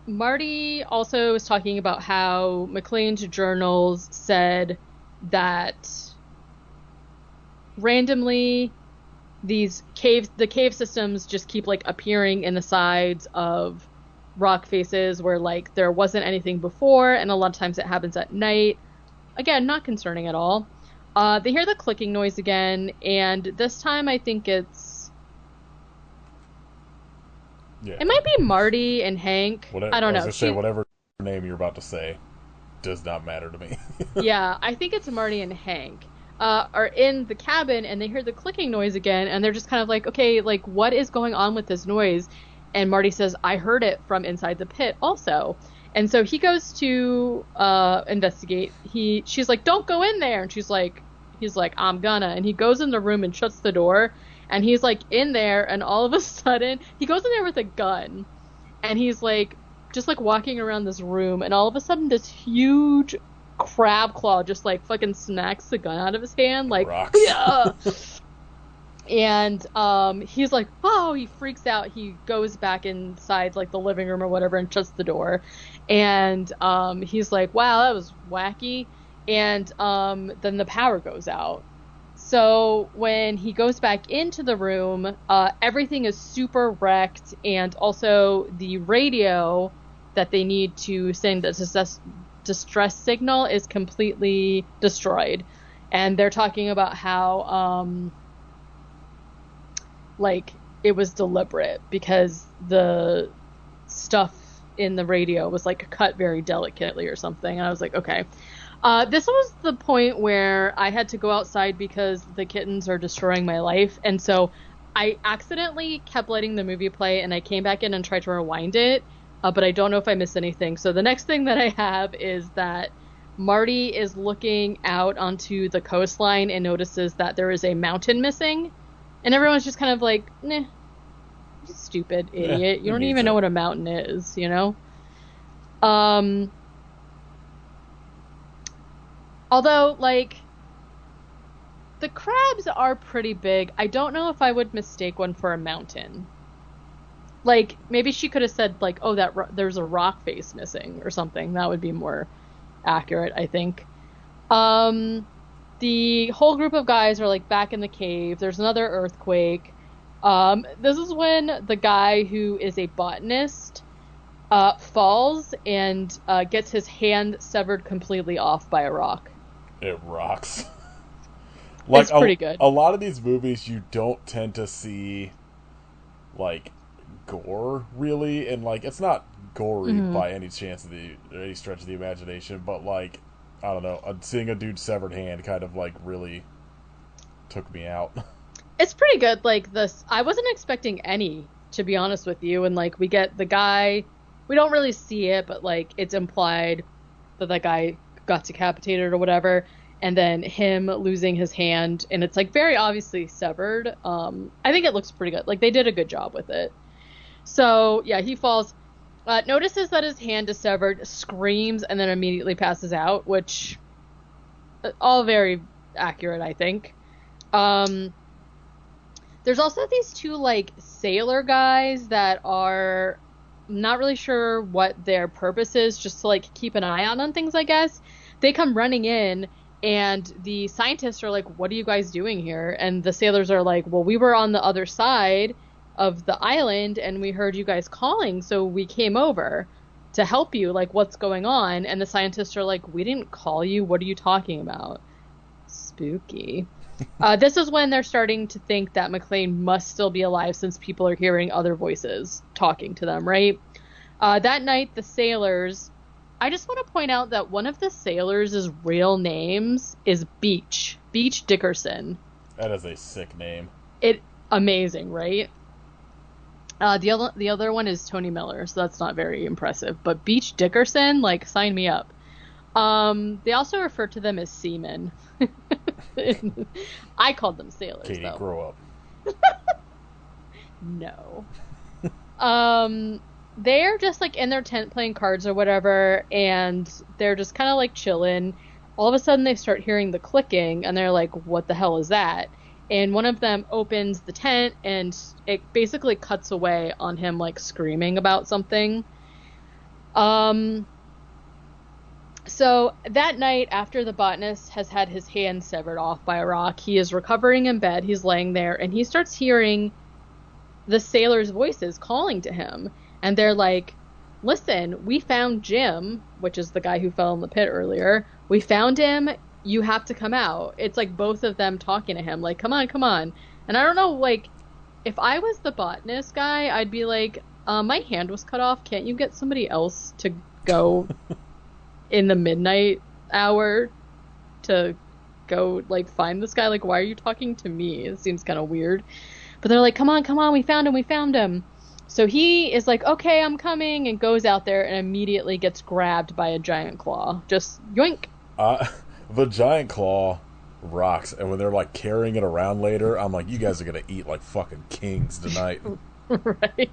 Marty also is talking about how McLean's journals said that randomly the cave systems just keep like appearing in the sides of rock faces where like there wasn't anything before, and a lot of times it happens at night. Again, not concerning at all. They hear the clicking noise again, and this time I think it might be Marty and Hank. I don't know. Say whatever name you're about to say does not matter to me. Yeah, I think it's Marty and Hank are in the cabin, and they hear the clicking noise again, and they're just kind of like, okay, like what is going on with this noise? And Marty says, I heard it from inside the pit also. And so he goes to investigate. She's like, don't go in there. And he's like, I'm gonna. And he goes in the room and shuts the door. And he's like in there, and all of a sudden he goes in there with a gun. And he's like just like walking around this room, and all of a sudden this huge crab claw just like fucking smacks the gun out of his hand, like yeah. And he's like, oh, he freaks out. He goes back inside like the living room or whatever and shuts the door. And he's like, wow, that was wacky. and then the power goes out. So when he goes back into the room, everything is super wrecked, and also the radio that they need to send the distress signal is completely destroyed. And they're talking about how like it was deliberate because the stuff in the radio was like cut very delicately or something. And I was like, okay. This was the point where I had to go outside because the kittens are destroying my life. And so I accidentally kept letting the movie play, and I came back in and tried to rewind it. But I don't know if I missed anything. So the next thing that I have is that Marty is looking out onto the coastline and notices that there is a mountain missing. And everyone's just kind of like, nah, you stupid idiot. You don't even know what a mountain is, you know? Although, like, the crabs are pretty big. I don't know if I would mistake one for a mountain. Like, maybe she could have said, like, oh, there's a rock face missing or something. That would be more accurate, I think. The whole group of guys are, like, back in the cave. There's another earthquake. This is when the guy who is a botanist falls and gets his hand severed completely off by a rock. It rocks. Like, it's pretty good. A lot of these movies, you don't tend to see, like, gore, really. And, like, it's not gory by any stretch of the imagination. But, like, I don't know. Seeing a dude's severed hand kind of, like, really took me out. It's pretty good. Like, this, I wasn't expecting any, to be honest with you. And, like, we get the guy, we don't really see it, but, like, it's implied that guy got decapitated or whatever, and then him losing his hand, and it's like very obviously severed. I think it looks pretty good. Like, they did a good job with it. So yeah, he falls, notices that his hand is severed, screams, and then immediately passes out, which all very accurate, I think. There's also these two, like, sailor guys that are not really sure what their purpose is, just to, like, keep an eye on things, I guess. They come running in, and the scientists are like, what are you guys doing here? And the sailors are like, well, we were on the other side of the island, and we heard you guys calling, so we came over to help you. Like, what's going on? And the scientists are like, we didn't call you. What are you talking about? Spooky. This is when they're starting to think that McClane must still be alive, since people are hearing other voices talking to them, right? That night, the sailors... I just want to point out that one of the sailors' real names is Beach Dickerson. That is a sick name. Amazing, right? The other one is Tony Miller, so that's not very impressive. But Beach Dickerson, like, sign me up. They also refer to them as seamen. I called them sailors, Katie, though. grow up. No. They're just, like, in their tent playing cards or whatever, and they're just kind of, like, chilling. All of a sudden, they start hearing the clicking, and they're like, what the hell is that? And one of them opens the tent, and it basically cuts away on him, like, screaming about something. So that night, after the botanist has had his hand severed off by a rock, he is recovering in bed. He's laying there, and he starts hearing the sailors' voices calling to him. And they're like, listen, we found Jim, which is the guy who fell in the pit earlier. We found him. You have to come out. It's like both of them talking to him, like, come on, come on. And I don't know, like, if I was the botanist guy, I'd be like, my hand was cut off. Can't you get somebody else to go in the midnight hour to go, like, find this guy? Like, why are you talking to me? It seems kind of weird. But they're like, come on, we found him. So he is like, okay, I'm coming, and goes out there and immediately gets grabbed by a giant claw. Just yoink. The giant claw rocks, and when they're, like, carrying it around later, I'm like, you guys are gonna eat like fucking kings tonight. Right.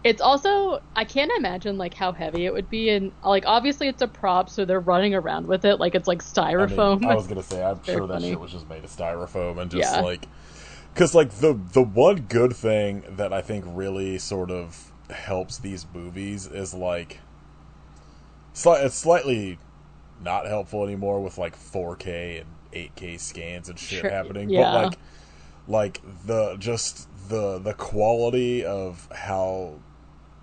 It's also, I can't imagine, like, how heavy it would be, and, like, obviously it's a prop, so they're running around with it like it's, like, styrofoam. I was gonna say, I'm sure that funny. shit was just made of styrofoam, and just, like... Because, like, the one good thing that I think really sort of helps these movies is, like... It's slightly not helpful anymore with like 4K and 8K scans and shit Sure. happening. But Yeah. like the quality of how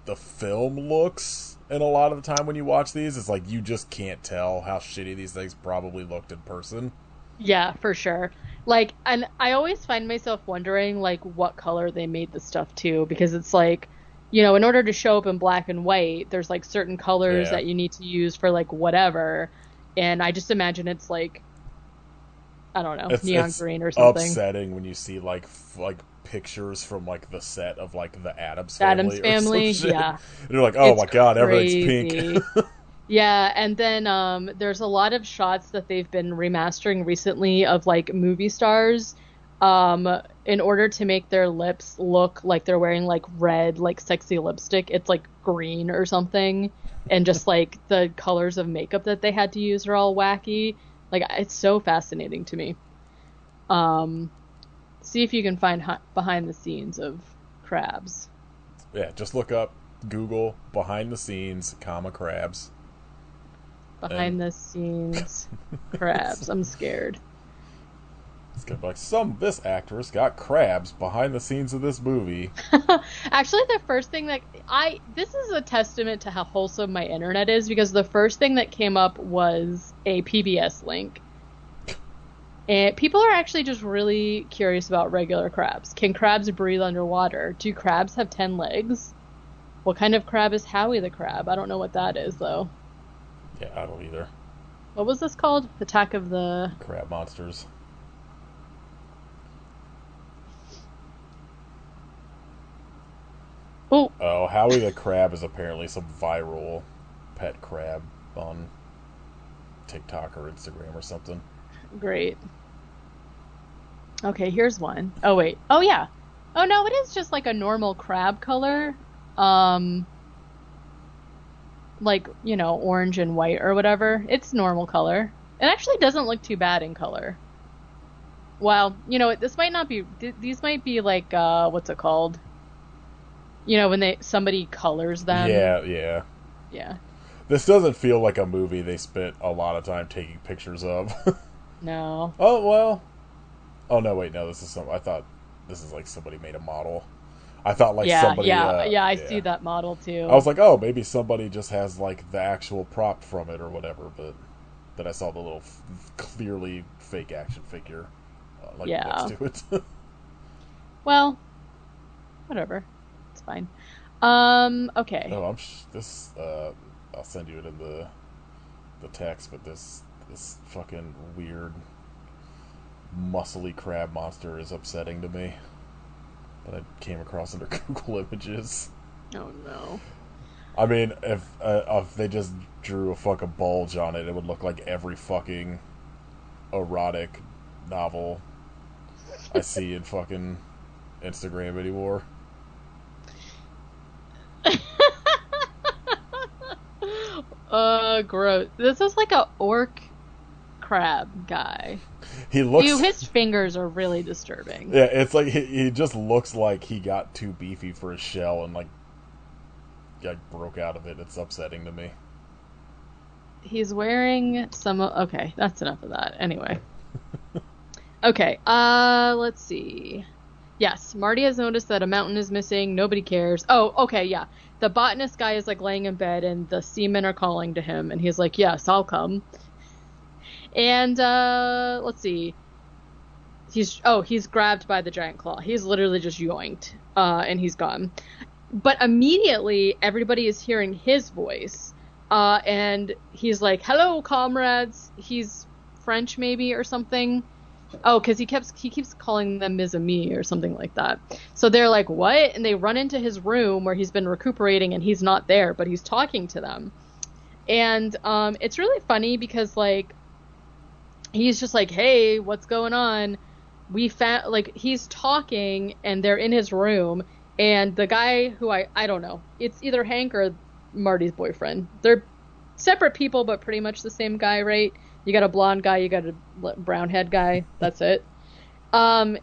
the film looks, and a lot of the time when you watch these, it's like you just can't tell how shitty these things probably looked in person. Yeah, for sure. Like, and I always find myself wondering, like, what color they made the stuff to, because it's like, in order to show up in black and white, there's like certain colors Yeah, that you need to use for like whatever. And I just imagine it's like, I don't know, neon it's green or something. upsetting when you see like pictures from like the set of like the Adams The Addams Family or some Family, shit. And yeah, you're like, oh it's my god, everything's pink. crazy. Yeah, and then there's a lot of shots that they've been remastering recently of like movie stars in order to make their lips look like they're wearing like red, like sexy lipstick. It's like green or something. And just like the colors of makeup that they had to use are all wacky. Like it's so fascinating to me. Um, See if you can find behind the scenes of crabs. Yeah, just look up Google behind the scenes, comma crabs, and Behind the scenes crabs. I'm scared. it's gonna be like this actress got crabs behind the scenes of this movie. Actually, the first thing that this is a testament to how wholesome my internet is because the first thing that came up was a PBS link. And people are actually just really curious about regular crabs. Can crabs breathe underwater? Do crabs have 10 legs? What kind of crab is Howie the crab? I don't know what that is, though. Yeah, I don't either. What was this called? Attack of the... Crab monsters. Oh, Oh, Howie the crab is apparently some viral pet crab on TikTok or Instagram or something. great. Okay, here's one. Oh, wait. Oh, yeah. Oh, no, it is just like a normal crab color. Um, like, orange and white or whatever. It's normal color. It actually doesn't look too bad in color. Well, this might not be, these might be like, what's it called? When somebody colors them. Yeah, yeah. Yeah. This doesn't feel like a movie they spent a lot of time taking pictures of. No. Oh, well. Oh, no, wait, no, this is I thought this is like somebody made a model. I thought like Yeah, somebody, yeah, yeah, I see yeah. that model I too. was like, oh, maybe somebody just has like the actual prop from it or whatever, but then I saw the little clearly fake action figure like next Yeah. to it. Well, whatever. It's fine. Okay. Oh, this. I'll send you it in the text, but this fucking weird muscly crab monster is upsetting to me that I came across under Google Images. Oh no. I mean, if they just drew a fucking bulge on it, it would look like every fucking erotic novel I see in fucking Instagram anymore. Gross. This is like a orc crab guy. He looks. His fingers are really disturbing. Yeah, it's like he just looks like he got too beefy for his shell and like broke out of it. It's upsetting to me. He's wearing some. Okay, that's enough of that. Anyway. Okay, let's see. Yes, Marty has noticed that a mountain is missing. Nobody cares. Oh, okay, yeah. The botanist guy is like laying in bed and the seamen are calling to him and he's like, yes, I'll come. And, let's see. He's grabbed by the giant claw. He's literally just yoinked, and he's gone. But immediately everybody is hearing his voice, and he's like, hello, comrades. He's French maybe or something. Oh, because he keeps calling them mes amis or something like that. So they're like, what? And they run into his room where he's been recuperating and he's not there, but he's talking to them. And it's really funny because like he's just like, hey, what's going on? We found like he's talking and they're in his room and the guy who I don't know, it's either Hank or Marty's boyfriend. They're separate people but pretty much the same guy, right? You got a blonde guy, you got a brown head guy. That's it.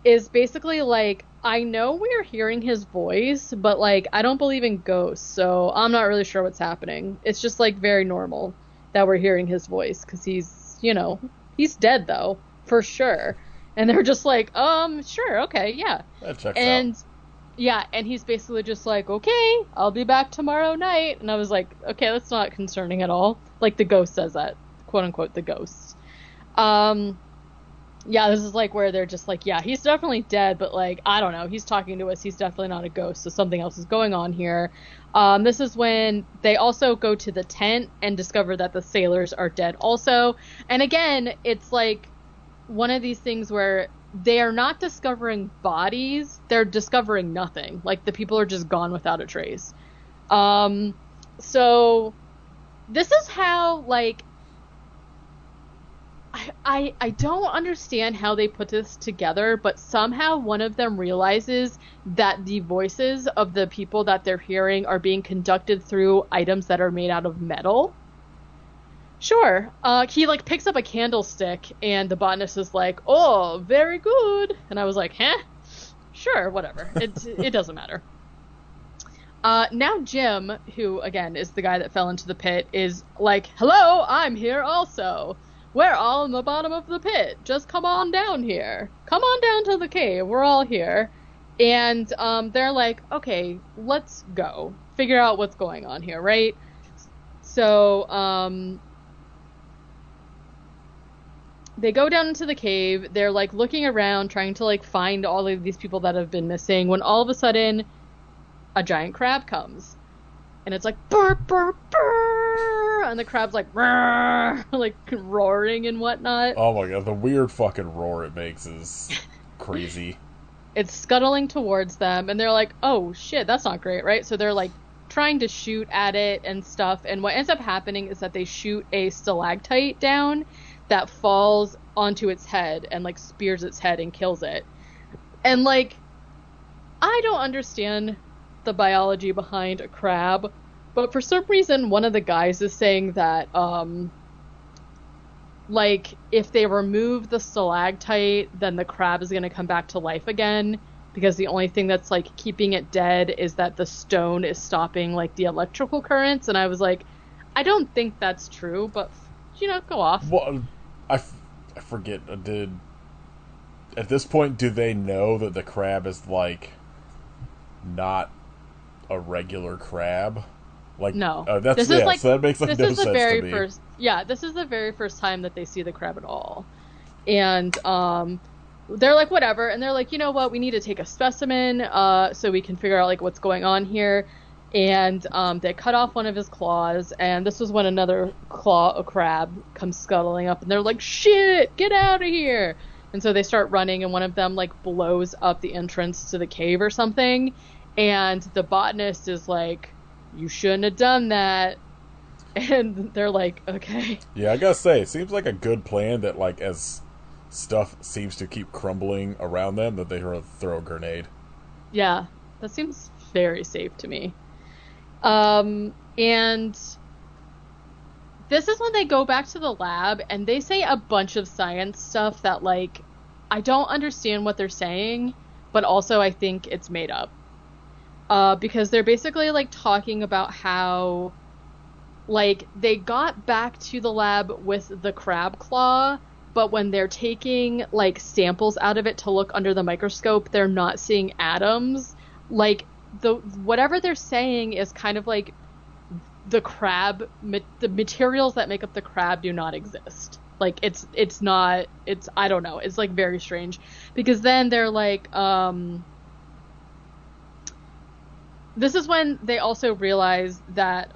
Is basically like, I know we're hearing his voice, but like, I don't believe in ghosts, so I'm not really sure what's happening. It's just like very normal. that were hearing his voice, because he's dead though, for sure. And they're just like, sure, okay, yeah. That checks out. And yeah, and he's basically just like, okay, I'll be back tomorrow night. And I was like, okay, that's not concerning at all. Like, the ghost says that, quote unquote, the ghost. Yeah, this is like where they're just like, yeah, he's definitely dead, but like, I don't know, he's talking to us, he's definitely not a ghost, so something else is going on here. This is when they also go to the tent and discover that the sailors are dead also. And again, it's like one of these things where they are not discovering bodies, they're discovering nothing. Like, the people are just gone without a trace. So this is how, like, I don't understand how they put this together, but somehow one of them realizes that the voices of the people that they're hearing are being conducted through items that are made out of metal. Sure. He, like, picks up a candlestick, and the botanist is like, oh, very good. And I was like, huh? Sure, whatever. It doesn't matter. Now Jim, who, again, is the guy that fell into the pit, is like, hello, I'm here also. We're all in the bottom of the pit. Just come on down here. Come on down to the cave. We're all here. And they're like, okay, let's go. Figure out what's going on here, right? So they go down into the cave. They're like looking around, trying to like find all of these people that have been missing, when all of a sudden a giant crab comes. And it's like, burr, burr, burr, and the crab's like, burr, like roaring and whatnot. Oh my god, the weird fucking roar it makes is crazy. It's scuttling towards them, and they're like, oh shit, that's not great, right? So they're like trying to shoot at it and stuff, and what ends up happening is that they shoot a stalactite down that falls onto its head and like spears its head and kills it. And like, I don't understand the biology behind a crab, but for some reason one of the guys is saying that like, if they remove the stalactite, then the crab is going to come back to life again, because the only thing that's like keeping it dead is that the stone is stopping like the electrical currents. And I was like, I don't think that's true, but go off. Well, I forget, at this point, do they know that the crab is like not a regular crab? Like, no, that's, this is like, so that makes like this no is the sense very to me. first, yeah, this is the very first time that they see the crab at all. And they're like, whatever, and they're like, you know what, we need to take a specimen so we can figure out like what's going on here. And they cut off one of his claws, and this was when another crab comes scuttling up, and they're like, shit, get out of here. And so they start running, and one of them like blows up the entrance to the cave or something, and the botanist is like, you shouldn't have done that. And they're like, okay. Yeah, I gotta say, it seems like a good plan that, like, as stuff seems to keep crumbling around them, that they throw a grenade. Yeah, that seems very safe to me. And this is when they go back to the lab, and they say a bunch of science stuff that, like, I don't understand what they're saying, but also I think it's made up. Because they're basically like talking about how like they got back to the lab with the crab claw, but when they're taking like samples out of it to look under the microscope, they're not seeing atoms. Like, whatever they're saying is kind of like the materials that make up the crab do not exist. Like, it's I don't know, it's like very strange, because then they're like, this is when they also realize that,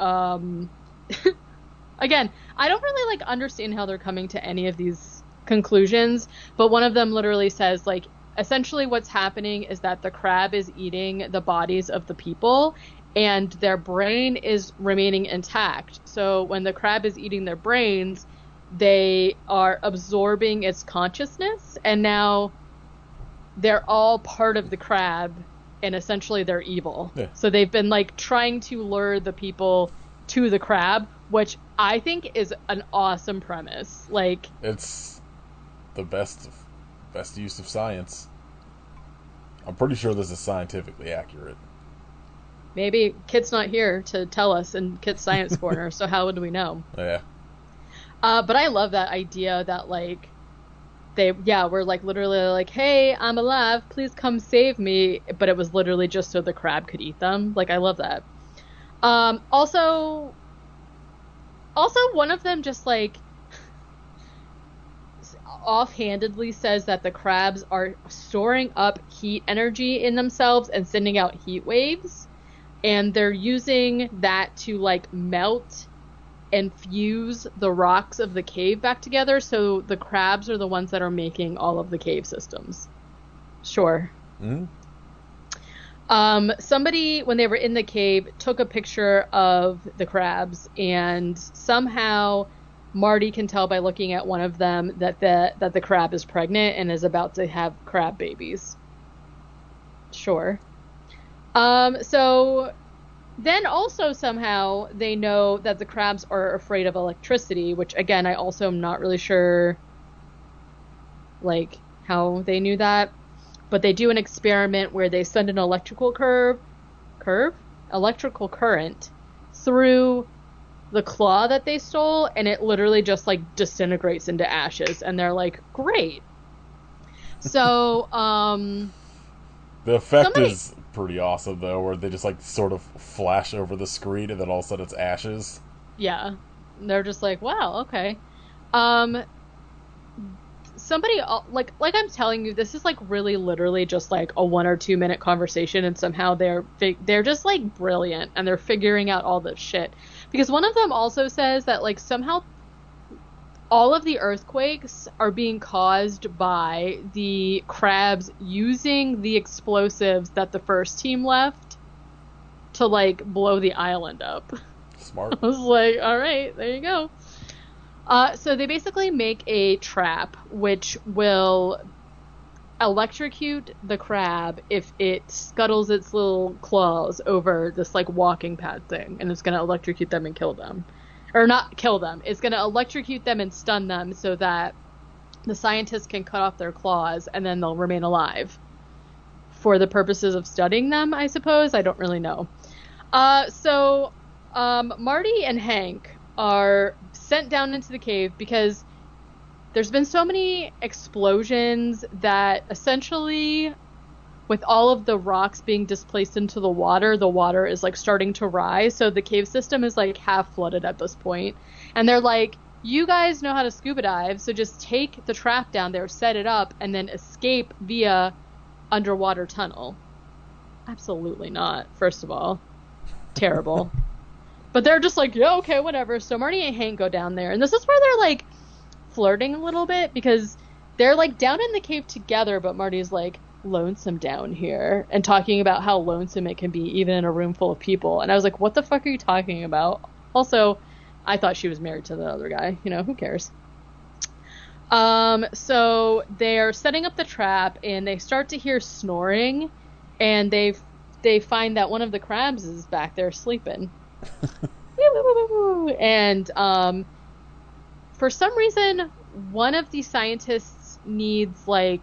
again, I don't really like understand how they're coming to any of these conclusions, but one of them literally says, like, essentially what's happening is that the crab is eating the bodies of the people, and their brain is remaining intact. So when the crab is eating their brains, they are absorbing its consciousness, and now they're all part of the crab, and essentially they're evil. Yeah. So they've been like trying to lure the people to the crab, which I think is an awesome premise. Like, it's the best use of science. I'm pretty sure this is scientifically accurate. Maybe Kit's not here to tell us in Kit's Science Corner, so how would we know? Yeah. But I love that idea that like we're like literally like, hey, I'm alive, please come save me. But it was literally just so the crab could eat them. Like, I love that. Also, one of them just like offhandedly says that the crabs are storing up heat energy in themselves and sending out heat waves, and they're using that to like melt and fuse the rocks of the cave back together. So the crabs are the ones that are making all of the cave systems. Sure. Mm-hmm. Somebody, when they were in the cave, took a picture of the crabs, and somehow Marty can tell by looking at one of them that the crab is pregnant and is about to have crab babies. Sure. So then also somehow they know that the crabs are afraid of electricity, which again I also am not really sure like how they knew that. But they do an experiment where they send an electrical electrical current through the claw that they stole, and it literally just like disintegrates into ashes, and they're like, great. So the effect is pretty awesome though, where they just like sort of flash over the screen and then all of a sudden it's ashes. Yeah, they're just like, wow, okay. Somebody like I'm telling you, this is like really literally just like a 1 or 2 minute conversation, and somehow they're just like brilliant, and they're figuring out all this shit. Because one of them also says that like somehow all of the earthquakes are being caused by the crabs using the explosives that the first team left to like blow the island up. Smart. I was like, all right, there you go. So they basically make a trap which will electrocute the crab if it scuttles its little claws over this like walking pad thing, and it's going to electrocute them and kill them. Or not kill them. It's going to electrocute them and stun them so that the scientists can cut off their claws and then they'll remain alive. For the purposes of studying them, I suppose. I don't really know. So Marty and Hank are sent down into the cave because there's been so many explosions that essentially, with all of the rocks being displaced into the water is like starting to rise. So the cave system is like half flooded at this point. And they're like, you guys know how to scuba dive, so just take the trap down there, set it up, and then escape via underwater tunnel. Absolutely not, first of all. Terrible. But they're just like, yeah, okay, whatever. So Marty and Hank go down there. And this is where they're like flirting a little bit, because they're like down in the cave together, but Marty's like, lonesome down here, and talking about how lonesome it can be even in a room full of people. And I was like, what the fuck are you talking about? Also, I thought she was married to the other guy. You know, who cares? So they're setting up the trap, and they start to hear snoring, and they find that one of the crabs is back there sleeping. And for some reason, one of the scientists needs like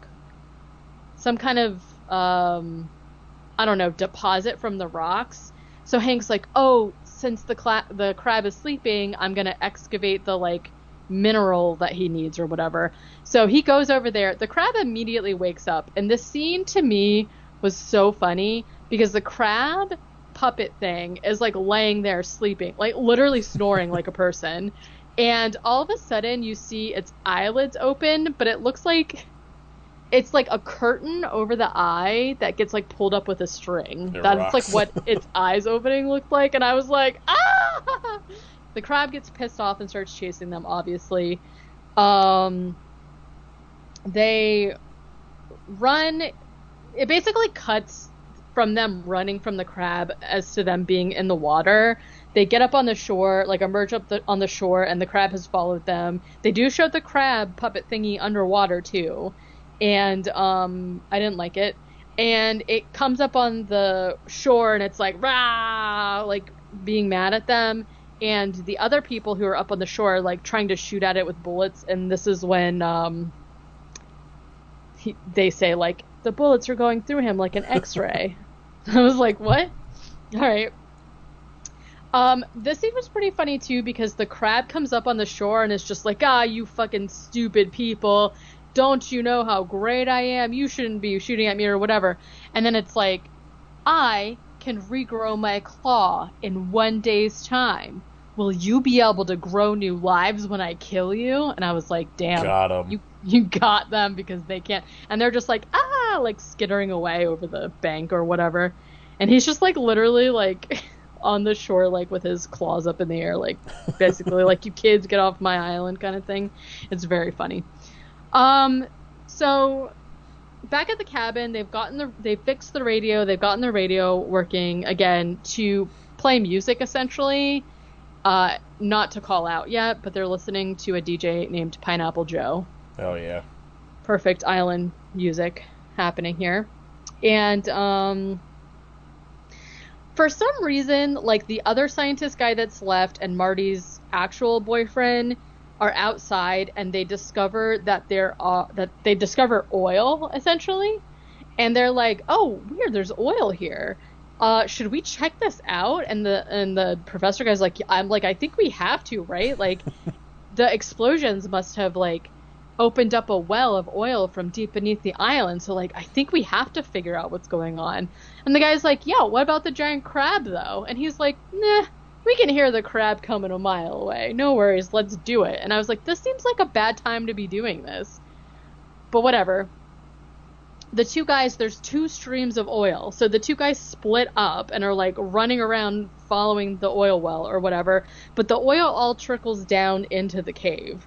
some kind of I don't know, deposit from the rocks. So Hank's like, oh, since the crab is sleeping, I'm gonna excavate the like mineral that he needs or whatever. So he goes over there. The crab immediately wakes up, and this scene to me was so funny because the crab puppet thing is like laying there sleeping, like literally snoring like a person, and all of a sudden you see its eyelids open, but it looks like it's like a curtain over the eye that gets like pulled up with a string. That's like what its eyes opening looked like, and I was like, ah! The crab gets pissed off and starts chasing them, obviously. They run. It basically cuts from them running from the crab as to them being in the water. They get up on the shore, like emerge up on the shore, and the crab has followed them. They do show the crab puppet thingy underwater too, and I didn't like it. And it comes up on the shore, and it's like, rah, like being mad at them. And the other people who are up on the shore are like trying to shoot at it with bullets. And this is when they say like, the bullets are going through him like an X-ray. I was like, what? All right. This scene was pretty funny too because the crab comes up on the shore and is just like, ah, you fucking stupid people. Don't you know how great I am? You shouldn't be shooting at me or whatever. And then it's like, I can regrow my claw in 1 day's time. Will you be able to grow new lives when I kill you? And I was like, damn, Got him. you got them because they can't. And they're just like, ah, like skittering away over the bank or whatever. And he's just like literally like on the shore, like with his claws up in the air, like basically like, you kids get off my island kind of thing. It's very funny. So back at the cabin, they've fixed the radio, they've gotten the radio working again to play music essentially. Not to call out yet, but they're listening to a DJ named Pineapple Joe. Oh yeah. Perfect island music happening here. And for some reason, like the other scientist guy that's left and Marty's actual boyfriend are outside and they discover that they discover oil essentially, and they're like, oh weird, there's oil here. Should we check this out? And the professor guy's like, I think we have to, right? Like the explosions must have like opened up a well of oil from deep beneath the island, so like I think we have to figure out what's going on. And the guy's like, yeah, what about the giant crab though? And he's like, nah, we can hear the crab coming a mile away. No worries, let's do it. And I was like, this seems like a bad time to be doing this. But whatever. The two guys, there's two streams of oil. So the two guys split up and are like running around following the oil well or whatever. But the oil all trickles down into the cave.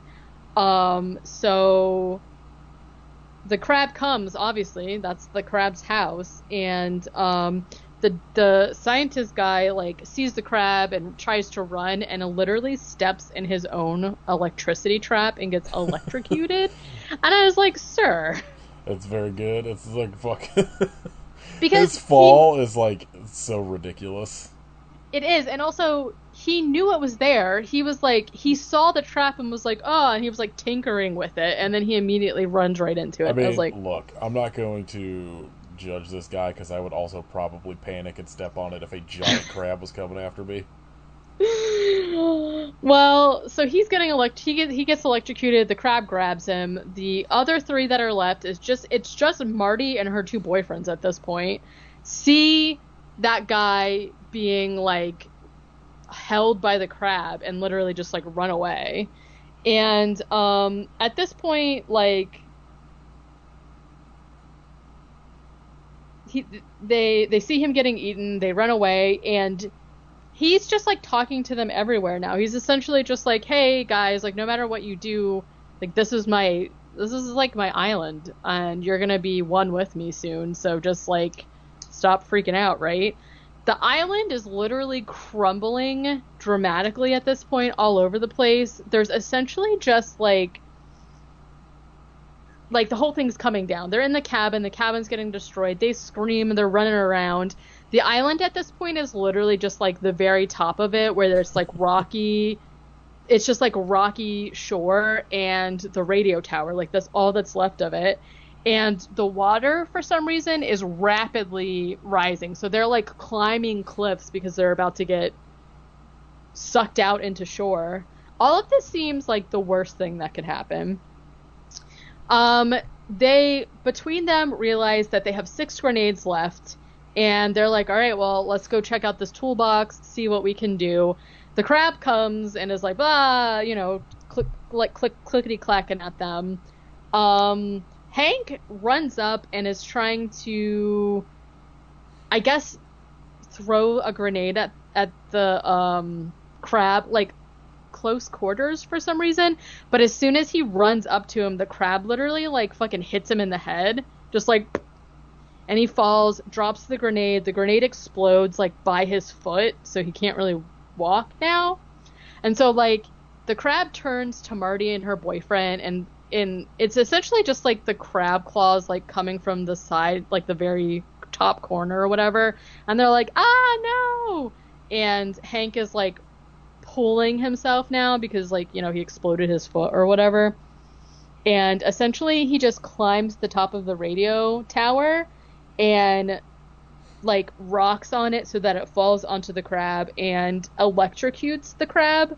So the crab comes, obviously. That's the crab's house. And the scientist guy like sees the crab and tries to run and literally steps in his own electricity trap and gets electrocuted. And I was like, sir. It's very good. It's like fuck. Because his fall is like so ridiculous. It is, and also he knew it was there. He was like, he saw the trap and was like, oh, and he was like tinkering with it, and then he immediately runs right into it. I mean, was like, look, I'm not going to judge this guy because I would also probably panic and step on it if a giant crab was coming after me. Well, so he's getting he gets electrocuted. The crab grabs him. The other three that are left it's just Marty and her two boyfriends at this point. See that guy being like held by the crab and literally just like run away. And at this point, like they see him getting eaten. They run away and he's just like talking to them everywhere now. He's essentially just like, hey guys, like no matter what you do, like this is like my island and you're gonna be one with me soon, so just like stop freaking out, right? The island is literally crumbling dramatically at this point all over the place. There's essentially just like the whole thing's coming down. They're in the cabin's getting destroyed, they scream, they're running around. The island at this point is literally just like the very top of it where there's like rocky, it's just like rocky shore and the radio tower, like that's all that's left of it. And the water for some reason is rapidly rising. So they're like climbing cliffs because they're about to get sucked out into shore. All of this seems like the worst thing that could happen. They, between them, realize that they have 6 grenades left. And they're like, all right, well, let's go check out this toolbox, see what we can do. The crab comes and is like, clickety-clacking at them. Hank runs up and is trying to, I guess, throw a grenade at the crab, like, close quarters for some reason. But as soon as he runs up to him, the crab literally, like, fucking hits him in the head. Just, like... And he falls, drops the grenade explodes, like, by his foot, so he can't really walk now. And so, like, the crab turns to Marty and her boyfriend, and it's essentially just, like, the crab claws, like, coming from the side, like, the very top corner or whatever. And they're like, ah, no! And Hank is, like, pulling himself now because, like, you know, he exploded his foot or whatever. And essentially, he just climbs the top of the radio tower and like rocks on it so that it falls onto the crab and electrocutes the crab.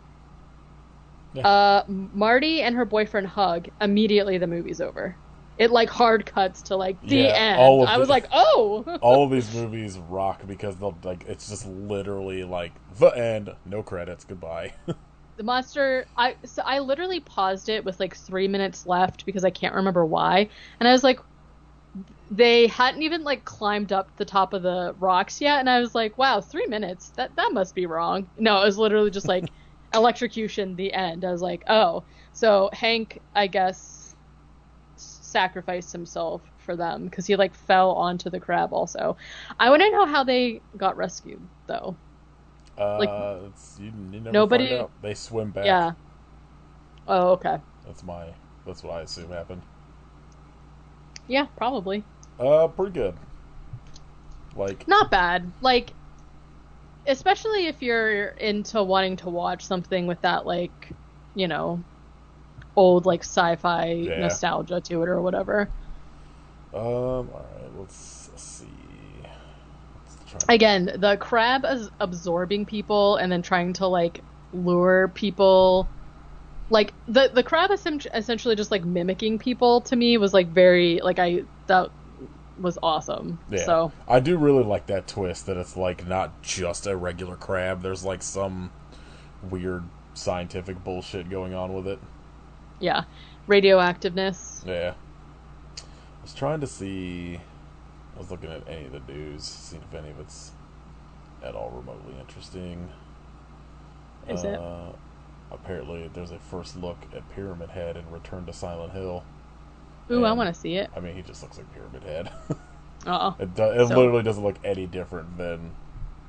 Yeah, Marty and her boyfriend hug. Immediately the movie's over. It like hard cuts to like the yeah. end. I was like, oh. All of these movies rock because they'll like it's just literally like the end, no credits, goodbye. The monster. I literally paused it with like 3 minutes left because I can't remember why, and I was like, they hadn't even like climbed up the top of the rocks yet, and I was like, wow, 3 minutes. That must be wrong. No, it was literally just like electrocution. The end. I was like, oh, so Hank, I guess, sacrificed himself for them because he like fell onto the crab. Also, I want to know how they got rescued though. Like You never find nobody. out. They swim back. Yeah. Oh, okay. That's my that's what I assume happened. Yeah, probably. Pretty good. Like, Not bad. Like, especially if you're into wanting to watch something with that, like, you know, old, like, sci-fi yeah. nostalgia to it or whatever. Alright, let's see. Let's try Again, the crab is absorbing people and then trying to, like, lure people. Like, the crab essentially just, like, mimicking people to me was, like, very, like, that was awesome. yeah. So, I do really like that twist that it's, like, not just a regular crab. There's, like, some weird scientific bullshit going on with it. yeah. Radioactiveness. Yeah. I was trying to see... I was looking at any of the news, seeing if any of it's at all remotely interesting. Is it? Apparently, there's a first look at Pyramid Head in Return to Silent Hill. Ooh, I And, want to see it. I mean, he just looks like Pyramid Head. Uh-oh. It So, literally doesn't look any different than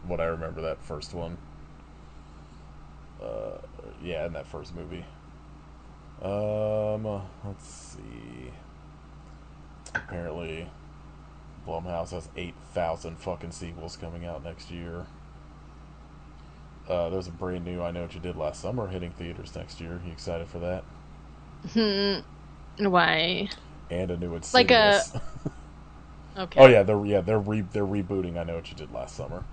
what I remember that first one. Uh, yeah, in that first movie. Let's see. Apparently, Blumhouse has 8,000 fucking sequels coming out next year. There's a brand new I Know What You Did Last Summer hitting theaters next year. You excited for that? why? And a new Like a Insidious. Oh okay. yeah, they're rebooting I Know What You Did Last Summer.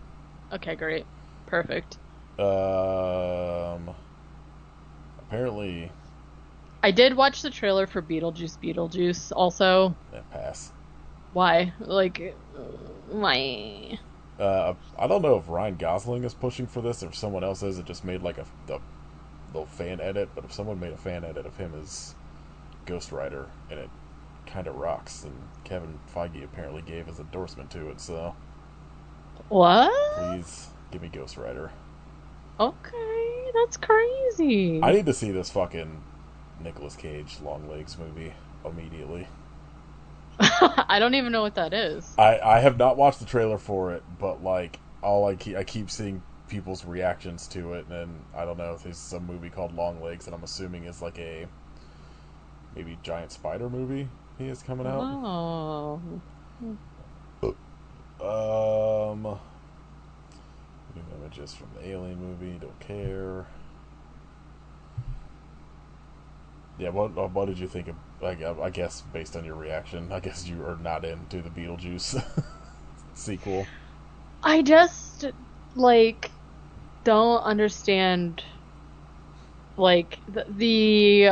Okay, great. Perfect. Um, apparently, I did watch the trailer for Beetlejuice also. pass. Why? Like why? I don't know if Ryan Gosling is pushing for this or if someone else is. It just made like a little fan edit, but if someone made a fan edit of him as Ghost Rider, and it kind of rocks, and Kevin Feige apparently gave his endorsement to it, so What? please give me Ghost Rider. Okay, that's crazy. I need to see this fucking Nicolas Cage Long Legs movie immediately. I don't even know what that is. I have not watched the trailer for it, but like I keep seeing people's reactions to it, and I don't know if there's some movie called Long Legs that I'm assuming is like a maybe giant spider movie he is coming out. Oh. New images from the Alien movie. Don't care. Yeah, what did you think of? I guess based on your reaction, I guess you are not into the Beetlejuice sequel. I just like don't understand like the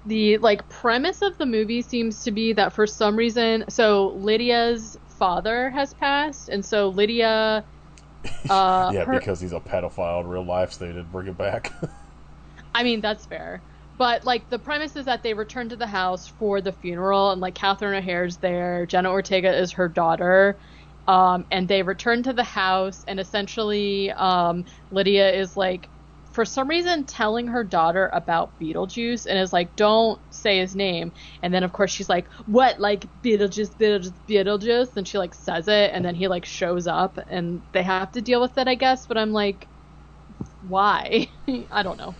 like premise of the movie seems to be that for some reason so Lydia's father has passed and so Lydia Yeah, her because he's a pedophile in real life, so they didn't bring him back. I mean that's fair. But like the premise is that they return to the house for the funeral and like Catherine O'Hare's there, Jenna Ortega is her daughter. And they return to the house and essentially Lydia is like for some reason telling her daughter about Beetlejuice and is like, don't say his name. And then of course she's like, what? Like Beetlejuice, Beetlejuice, Beetlejuice? And she like says it and then he like shows up and they have to deal with it, I guess. But I'm like, why? I don't know.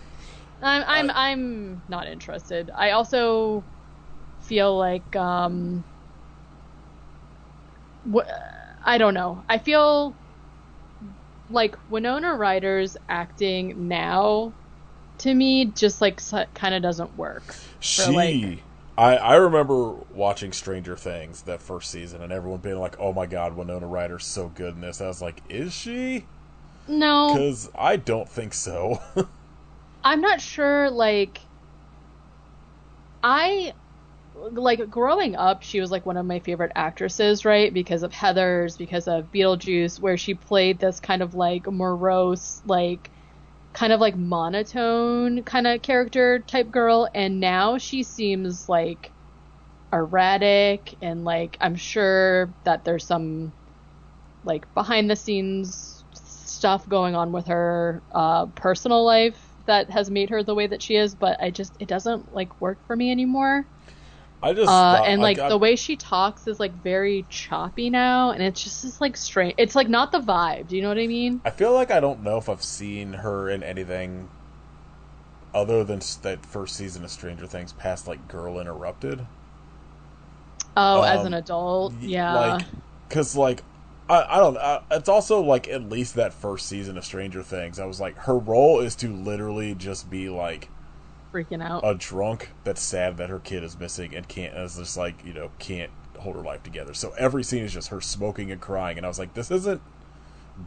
I'm not interested. I also feel like I don't know. I feel like Winona Ryder's acting now to me just like kind of doesn't work for like She, I remember watching Stranger Things that first season and everyone being like, "Oh my god, Winona Ryder's so good in this." I was like, "Is she?" No, Because I don't think so. I'm not sure. I like growing up, she was like one of my favorite actresses, right? Because of Heathers, because of Beetlejuice, where she played this kind of like morose, like kind of like monotone kind of character type girl. And now she seems like erratic and like I'm sure that there's some like behind the scenes stuff going on with her personal life that has made her the way that she is, but it doesn't like work for me anymore. I just thought And like like the way she talks is like very choppy now, and it's just like strange. It's like not the vibe. Do you know what I mean? I feel like I don't know if I've seen her in anything other than that first season of Stranger Things past like Girl Interrupted. Oh, as an Um, adult, yeah, like, cause like I don't. It's also like at least that first season of Stranger Things. I was like, her role is to literally just be like freaking out. a drunk that's sad that her kid is missing and is just like can't hold her life together. So every scene is just her smoking and crying, and I was like, this isn't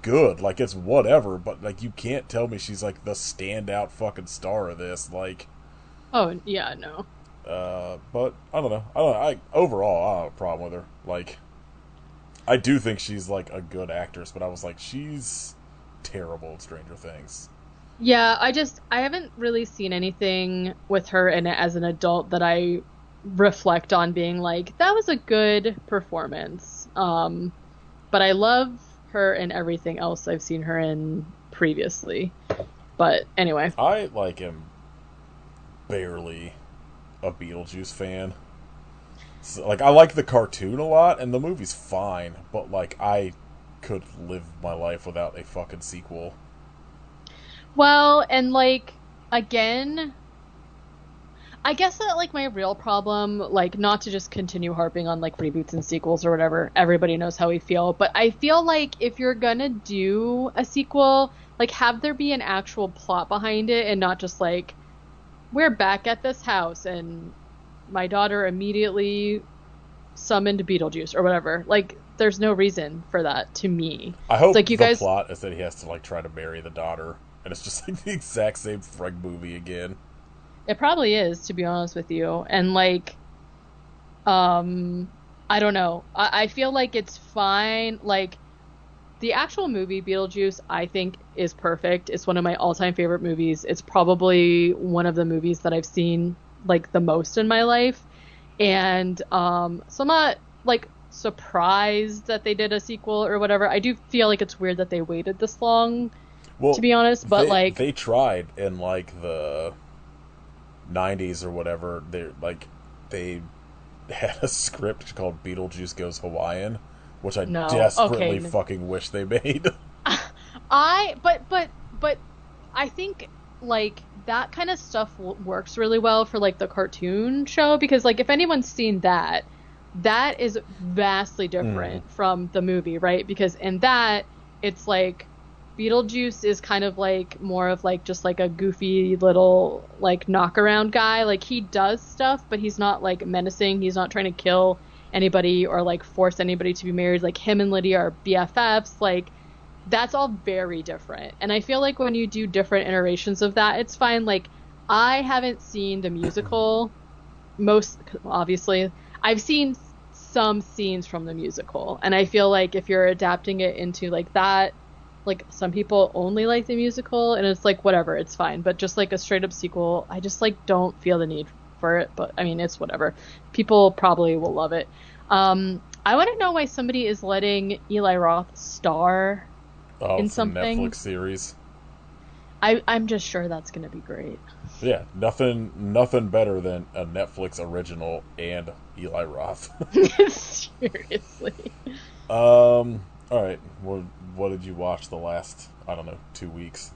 good. Like it's whatever, but like you can't tell me she's like the standout fucking star of this. Like, Oh, yeah, no. but I don't know. I overall I don't have a problem with her. Like I do think she's like a good actress, but I was like, she's terrible at Stranger Things. Yeah, I haven't really seen anything with her in it as an adult that I reflect on being like, that was a good performance. But I love her in everything else I've seen her in previously. But anyway. I like am barely a Beetlejuice fan. So, like I like the cartoon a lot, and the movie's fine, but like I could live my life without a fucking sequel. Well, and like again, I guess that like my real problem, like not to just continue harping on like reboots and sequels or whatever, everybody knows how we feel, but I feel like if you're gonna do a sequel, like have there be an actual plot behind it and not just like we're back at this house and my daughter immediately summoned Beetlejuice or whatever. Like there's no reason for that to me. I It's hope like you the guys plot is that he has to like try to marry the daughter, and it's just like the exact same Freg movie again. it probably is, to be honest with you. And like um I don't know. I feel like it's fine. Like the actual movie Beetlejuice, I think is perfect. It's one of my all-time favorite movies. It's probably one of the movies that I've seen like the most in my life. And so I'm not like surprised that they did a sequel or whatever. I do feel like it's weird that they waited this long, to Well, be honest, but like they tried in like the '90s or whatever. They had a script called Beetlejuice Goes Hawaiian, which I no. desperately Okay. fucking wish they made. But I think like that kind of stuff works really well for like the cartoon show because like if anyone's seen that, that is vastly Mm. different from the movie, right? Because in that it's like Beetlejuice is kind of like more of like just like a goofy little like knockaround guy. Like he does stuff, but he's not like menacing. He's not trying to kill anybody or like force anybody to be married. Like him and Lydia are BFFs. Like that's all very different. And I feel like when you do different iterations of that, it's fine. Like I haven't seen the musical most obviously. I've seen some scenes from the musical, and I feel like if you're adapting it into like that, like some people only like the musical and it's like whatever, it's fine. But just like a straight up sequel, I just like don't feel the need for it. But I mean, it's whatever. People probably will love it. I want to know why somebody is letting Eli Roth star Oh, in it's a something. Netflix series. I'm just sure that's gonna be great. Yeah, nothing better than a Netflix original and Eli Roth. Seriously. All right. What did you watch the last, I don't know, 2 weeks?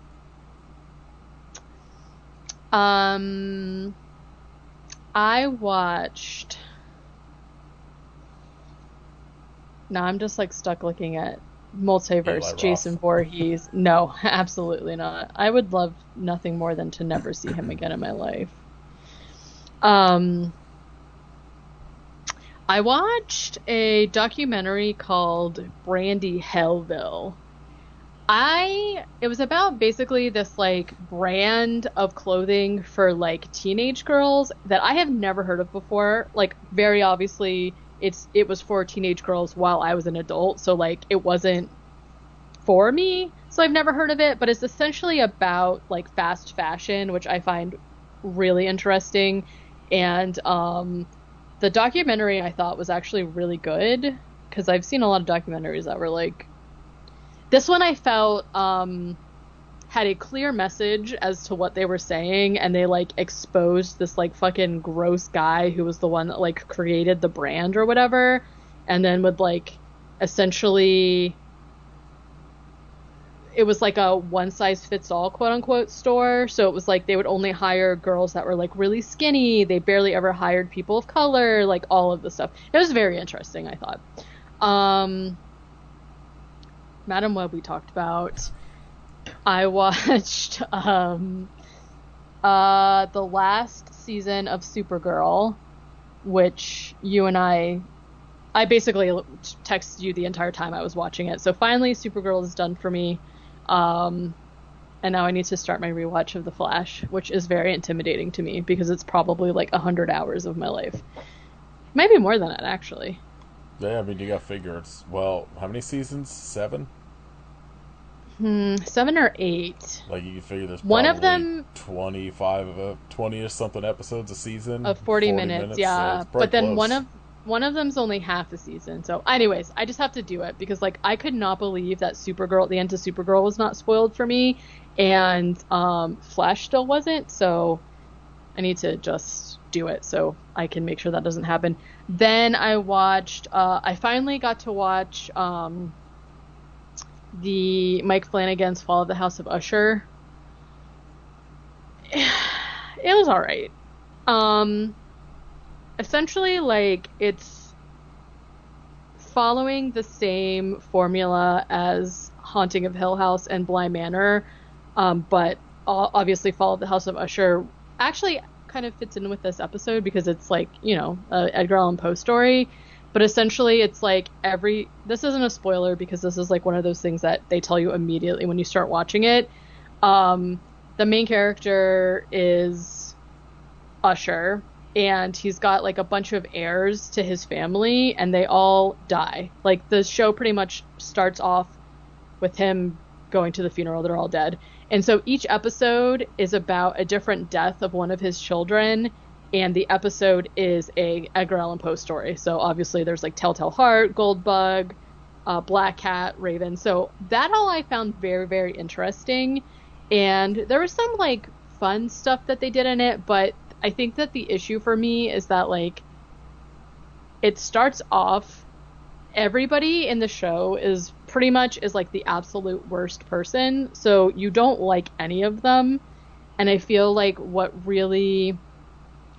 Um, I watched. No, I'm just like stuck looking at Eli Multiverse, Roth. Jason Voorhees. No, absolutely not. I would love nothing more than to never see him again in my life. Um, I watched a documentary called Brandy Hellville. It was about basically this like brand of clothing for like teenage girls that I have never heard of before. Like very obviously it was for teenage girls while I was an adult, so like it wasn't for me. So I've never heard of it, but it's essentially about like fast fashion, which I find really interesting. And the documentary I thought was actually really good because I've seen a lot of documentaries that were like this one I felt had a clear message as to what they were saying, and they like exposed this like fucking gross guy who was the one that like created the brand or whatever, and then would like essentially it was like a one size fits all quote unquote store. So it was like they would only hire girls that were like really skinny. They barely ever hired people of color, like all of the stuff. It was very interesting, I thought. Madam Web we talked about. I watched the last season of Supergirl, which you and I basically texted you the entire time I was watching it. So finally Supergirl is done for me. And now I need to start my rewatch of The Flash, which is very intimidating to me because it's probably like 100 hours of my life. Maybe more than that, actually. Yeah, I mean, you got to figure it's, well, how many seasons? 7? 7 or 8. Like, you can figure there's one probably of them 20 or something episodes a season. of 40 minutes, yeah. So but then close. one of them's only half a season. So anyways, I just have to do it because like I could not believe that Supergirl, the end of Supergirl was not spoiled for me, and Flash still wasn't. So I need to just do it so I can make sure that doesn't happen. Then I finally got to watch the Mike Flanagan's Fall of the House of Usher. It was all right. Essentially, like, it's following the same formula as Haunting of Hill House and Bly Manor, but obviously Fall of the House of Usher actually kind of fits in with this episode because it's like, you know, a Edgar Allan Poe story. But essentially, it's like this isn't a spoiler because this is like one of those things that they tell you immediately when you start watching it. The main character is Usher, and he's got like a bunch of heirs to his family, and they all die. Like the show pretty much starts off with him going to the funeral. They're all dead. And so each episode is about a different death of one of his children, and the episode is a Edgar Allan Poe story. So obviously there's like Telltale Heart, Goldbug, Black Cat, Raven. So that all I found very, very interesting. And there was some like fun stuff that they did in it, but I think that the issue for me is that like it starts off, everybody in the show is pretty much is like the absolute worst person. So you don't like any of them. And I feel like what really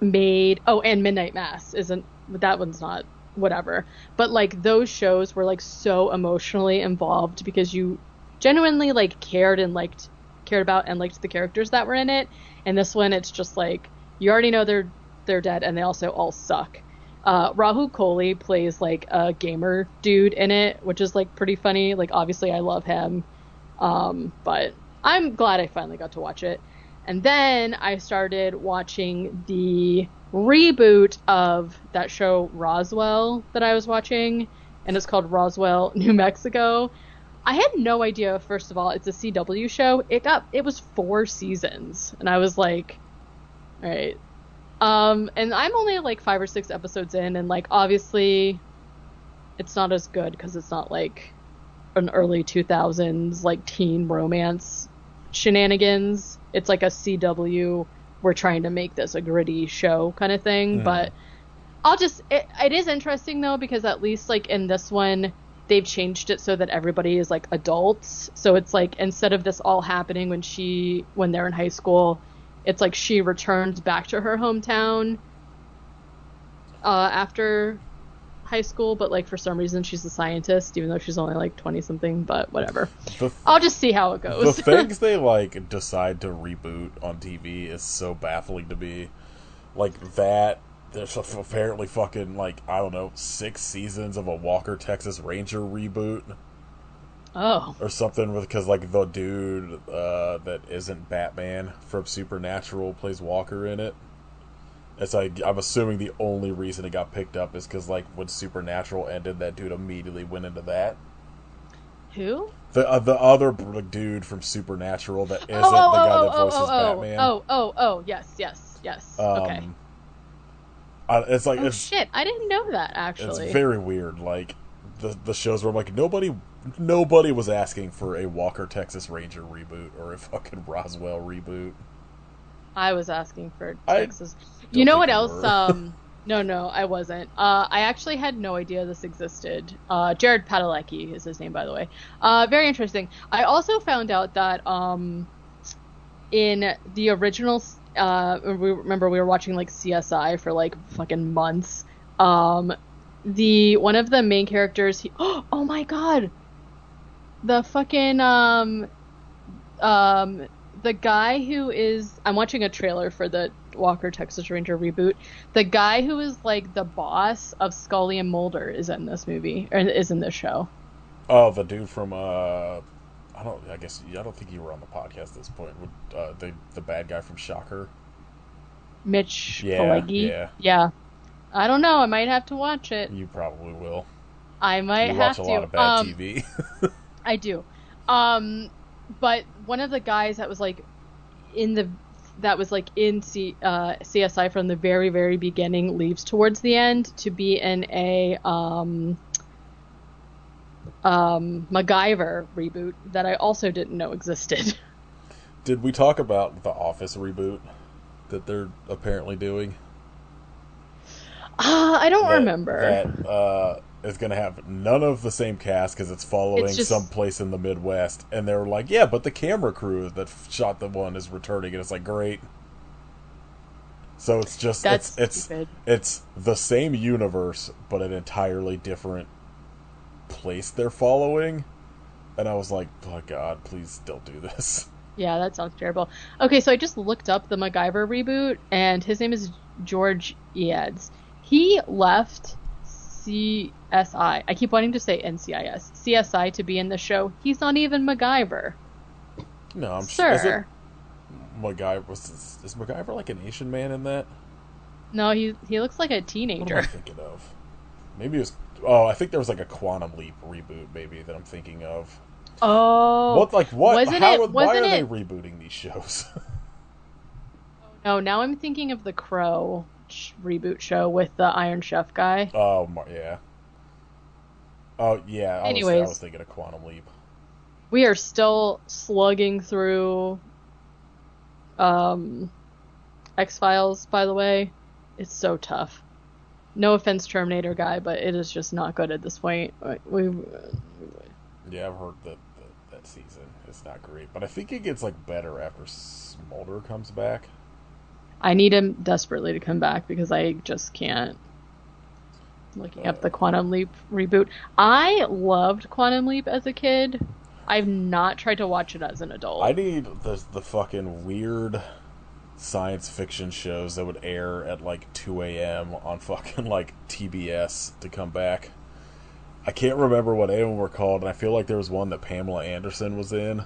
made and Midnight Mass isn't, that one's not, whatever, but like those shows were like so emotionally involved because you genuinely like cared about and liked the characters that were in it. And this one, it's just like you already know they're dead, and they also all suck. Rahul Kohli plays like a gamer dude in it, which is like pretty funny. Like obviously I love him, but I'm glad I finally got to watch it. And then I started watching the reboot of that show Roswell that I was watching, and it's called Roswell, New Mexico. I had no idea, first of all, it's a CW show. It was 4 seasons, and I was like, all right. And I'm only like 5 or 6 episodes in, and like obviously it's not as good because it's not like an early 2000s like teen romance shenanigans. It's like a CW, we're trying to make this a gritty show kind of thing. But it is interesting though, because at least like in this one they've changed it so that everybody is like adults. So it's like instead of this all happening when they're in high school, it's like she returns back to her hometown after high school, but like for some reason she's a scientist even though she's only like 20 something, but whatever. I'll just see how it goes. The things they like decide to reboot on TV is so baffling to me. Like that there's apparently fucking, like, I don't know, 6 seasons of a Walker Texas Ranger reboot Oh. or something, because like the dude that isn't Batman from Supernatural plays Walker in it. It's like, I'm assuming the only reason it got picked up is because, like, when Supernatural ended, that dude immediately went into that. Who? The other dude from Supernatural that isn't Oh, oh, the guy that oh, oh, voices oh, oh, Batman. oh, oh, oh, yes, yes, yes. Okay. Um, it's like Oh shit, I didn't know that it's actually. very weird. Like the shows where I'm like, nobody was asking for a Walker Texas Ranger reboot or a fucking Roswell reboot. I was asking for I Texas. You don't know think what you else? were. No, no, I wasn't. I actually had no idea this existed. Jared Padalecki is his name, by the way. Very interesting. I also found out that in the original, remember we were watching like CSI for like fucking months. The one of the main characters, oh my god, the fucking um the guy who is I'm watching a trailer for the Walker Texas Ranger reboot. The guy who is like the boss of Scully and Mulder is in this movie or is in this show. Oh, the dude from I don't. I guess I don't think you were on the podcast at this point. The bad guy from Shocker. Mitch Yeah, Pileggi. yeah. Yeah. I don't know. I might have to watch it. You probably will. I might You watch have a lot to. of bad TV. I do. Um but one of the guys that was like in the CSI from the very very beginning leaves towards the end to be in a MacGyver reboot that I also didn't know existed. Did we talk about the Office reboot that they're apparently doing? I don't That remember. is going to have none of the same cast because it's following It's just someplace in the Midwest, and they were like, "Yeah, but the camera crew that shot the one is returning," and it's like, great. So it's just that's stupid. it's the same universe, but an entirely different place they're following, and I was like, "Oh God, please don't do this." Yeah, that sounds terrible. Okay, so I just looked up the MacGyver reboot, and his name is George Eads. He left CSI. I keep wanting to say NCIS. CSI to be in the show. He's not even MacGyver. No, I'm sure. Is it Sir. MacGyver? Is MacGyver like an Asian man in that? No, he looks like a What am I teenager. thinking of? Maybe it was. Oh, I think there was like a Quantum Leap reboot, maybe that I'm thinking of. Oh, What? Like what? wasn't How? it? Why Wasn't are they it? rebooting these shows? No, now I'm thinking of the Crow reboot show with the Iron Chef guy. Oh yeah. Oh yeah. I was Anyways, thinking of Quantum Leap. we are still slugging through um X-Files, by the way. It's so tough. No offense, Terminator guy, but it is just not good at this point. Yeah, I've heard that season is not great, but I think it gets like better after Smolder comes back. I need him desperately to come back because I just can't. Looking up the Quantum Leap reboot. I loved Quantum Leap as a kid. I've not tried to watch it as an I adult. need the fucking weird science fiction shows that would air at like 2 a.m. on fucking like TBS to come back. I can't remember what any of them were called, and I feel like there was one that Pamela Anderson was in,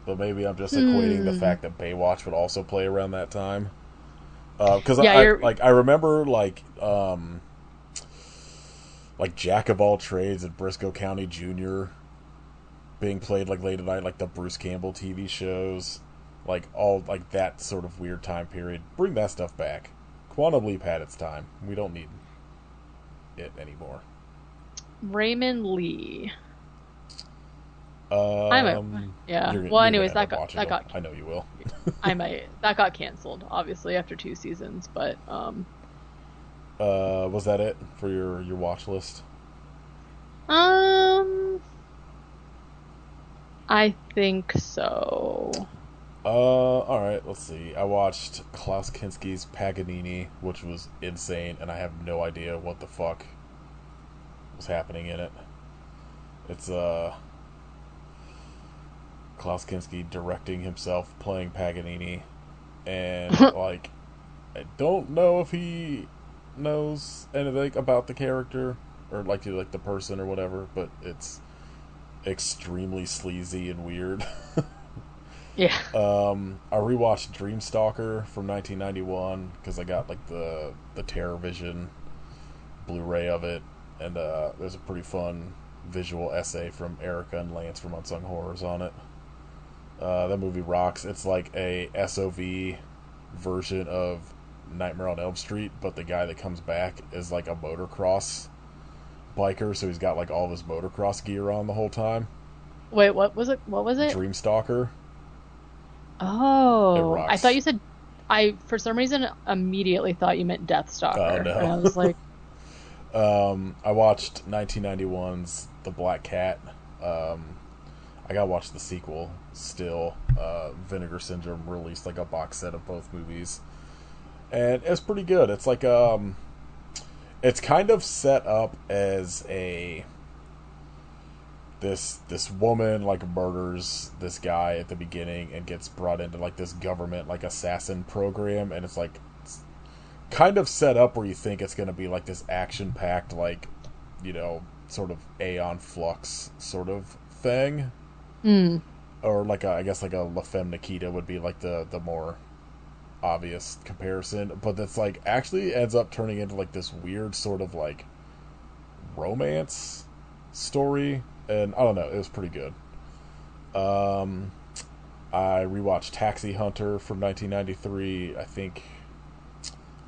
but maybe I'm just equating the Hmm. fact that Baywatch would also play around that time. Because Yeah, I you're. like I remember like Jack of All Trades at Briscoe County Jr. being played like late at night, like the Bruce Campbell TV shows, like all like that sort of weird time period. Bring that stuff back. Quantum Leap had its time. We don't need it anymore. Raymond Lee. I'm a. Um, Yeah. you're Well, you're gonna anyways, end up watching that them. got I know you will. I might that got canceled obviously after 2 seasons, but Was that it for your watch list? um I think so. All right. Let's see. I watched Klaus Kinski's Paganini, which was insane, and I have no idea what the fuck was happening in it. It's Klaus Kinski directing himself playing Paganini, and like I don't know if he knows anything about the character or like the person or whatever, but it's extremely sleazy and weird. Yeah. I rewatched Dreamstalker from 1991 because I got like the Terror Vision Blu-ray of it, and there's a pretty fun visual essay from Erica and Lance from Unsung Horrors on it. That movie rocks. It's like a SOV version of Nightmare on Elm Street, but the guy that comes back is like a motocross biker, so he's got like all of his motocross gear on the whole time. Wait, what was it? What was it? Dreamstalker. It Oh, I thought rocks. you said I for some reason immediately thought you meant Oh Deathstalker, and no. I was like, I watched 1991's The Black Cat. Um, I gotta watch the sequel still. Vinegar Syndrome released like a box set of both movies, and it's pretty good. It's like it's kind of set up as a this woman like murders this guy at the beginning and gets brought into like this government like assassin program, and it's kind of set up where you think it's going to be like this action packed like sort of Aeon Flux sort of thing, hmm, or like I guess like a La Femme Nikita would be like the more obvious comparison, but that's like actually ends up turning into like this weird sort of like romance story, and I don't know, it was pretty good. Um, I rewatched Taxi Hunter from 1993. I think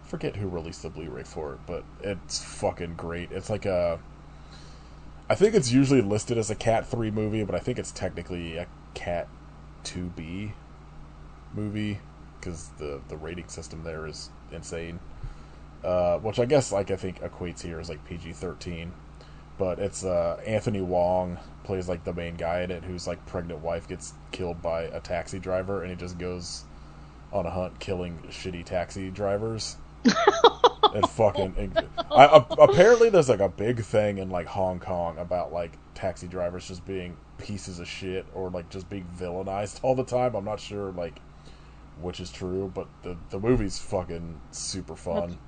forget who released the Blu-ray for it, but it's fucking great. It's like a I think it's usually listed as a Cat 3 movie, but I think it's technically a Cat 2B movie because the rating system there is insane. Which I guess like I think equates here as like PG-13. But it's Anthony Wong plays like the main guy in it, whose like pregnant wife gets killed by a taxi driver, and he just goes on a hunt killing shitty taxi drivers. And apparently there's like a big thing in like Hong Kong about like taxi drivers just being pieces of shit or like just being villainized all the time. I'm not sure like which is true, but the movie's fucking super that's fun.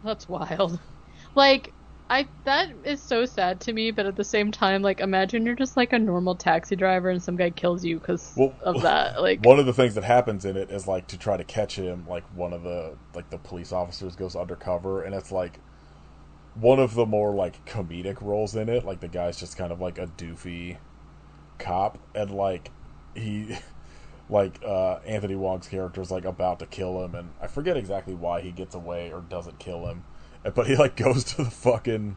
that's wild. Like, I that is so sad to me, but at the same time, like, imagine you're just like a normal taxi driver and some guy kills you because Well, of that. Like, one of the things that happens in it is like to try to catch him, like one of the police officers goes undercover, and it's like one of the more like comedic roles in it. Like the guy's just kind of like a doofy cop, and like he like Anthony Wong's character is like about to kill him, and I forget exactly why he gets away or doesn't kill him, but he like goes to the fucking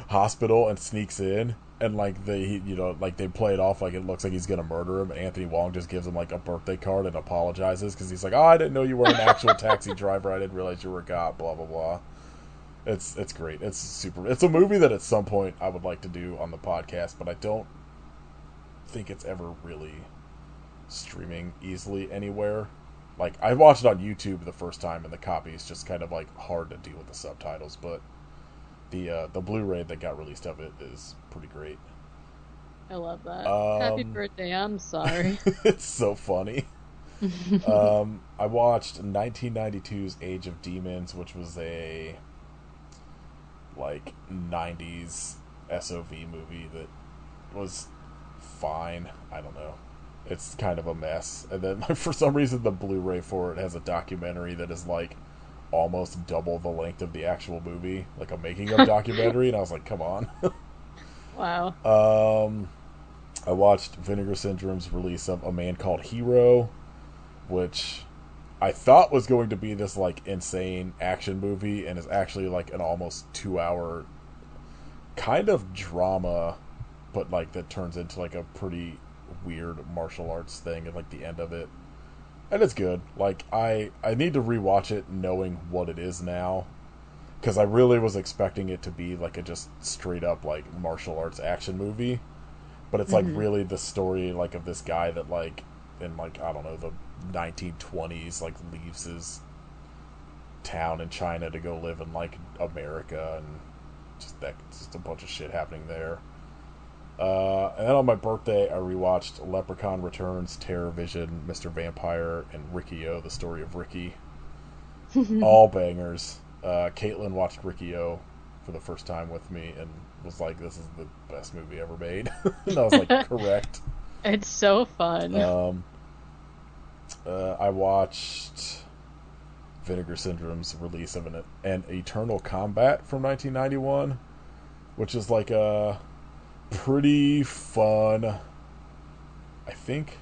hospital and sneaks in, and like like they play it off like it looks like he's gonna murder him, and Anthony Wong just gives him like a birthday card and apologizes because he's like, oh, I didn't know you were an actual taxi driver, I didn't realize you were a cop, blah blah blah. It's great. It's super. It's a movie that at some point I would like to do on the podcast, but I don't think it's ever really streaming easily anywhere. Like I watched it on YouTube the first time, and the copy is just kind of like hard to deal with the subtitles. But the Blu-ray that got released of it is pretty great. I love that. Happy Um, birthday. I'm sorry. it's so funny. I watched 1992's Age of Demons, which was a like 90s SOV movie that was fine. I don't know. It's kind of a mess. And then for some reason the Blu-ray for it has a documentary that is like almost double the length of the actual movie, like a making of documentary, and I was like, come on. Wow. um I watched Vinegar Syndrome's release of A Man Called Hero, which I thought was going to be this like insane action movie, and is actually like an almost 2 hour kind of drama, but like that turns into like a pretty weird martial arts thing at like the end of it, and it's good. Like I need to rewatch it knowing what it is now, because I really was expecting it to be like a just straight up like martial arts action movie, but it's like Hmm. really the story like of this guy that like in like I don't know the 1920s like leaves his town in China to go live in like America, and just a bunch of shit happening there. And then on my birthday, I rewatched Leprechaun Returns, Terror Vision, Mr. Vampire, and Ricky-O, the story of Ricky. All bangers. Caitlin watched Riccio for the first time with me and was like, "This is the best movie ever made," and I was like, "Correct." It's so fun. Um, I watched Vinegar Syndrome's release of an Eternal Combat from 1991, which is like a pretty fun, I think,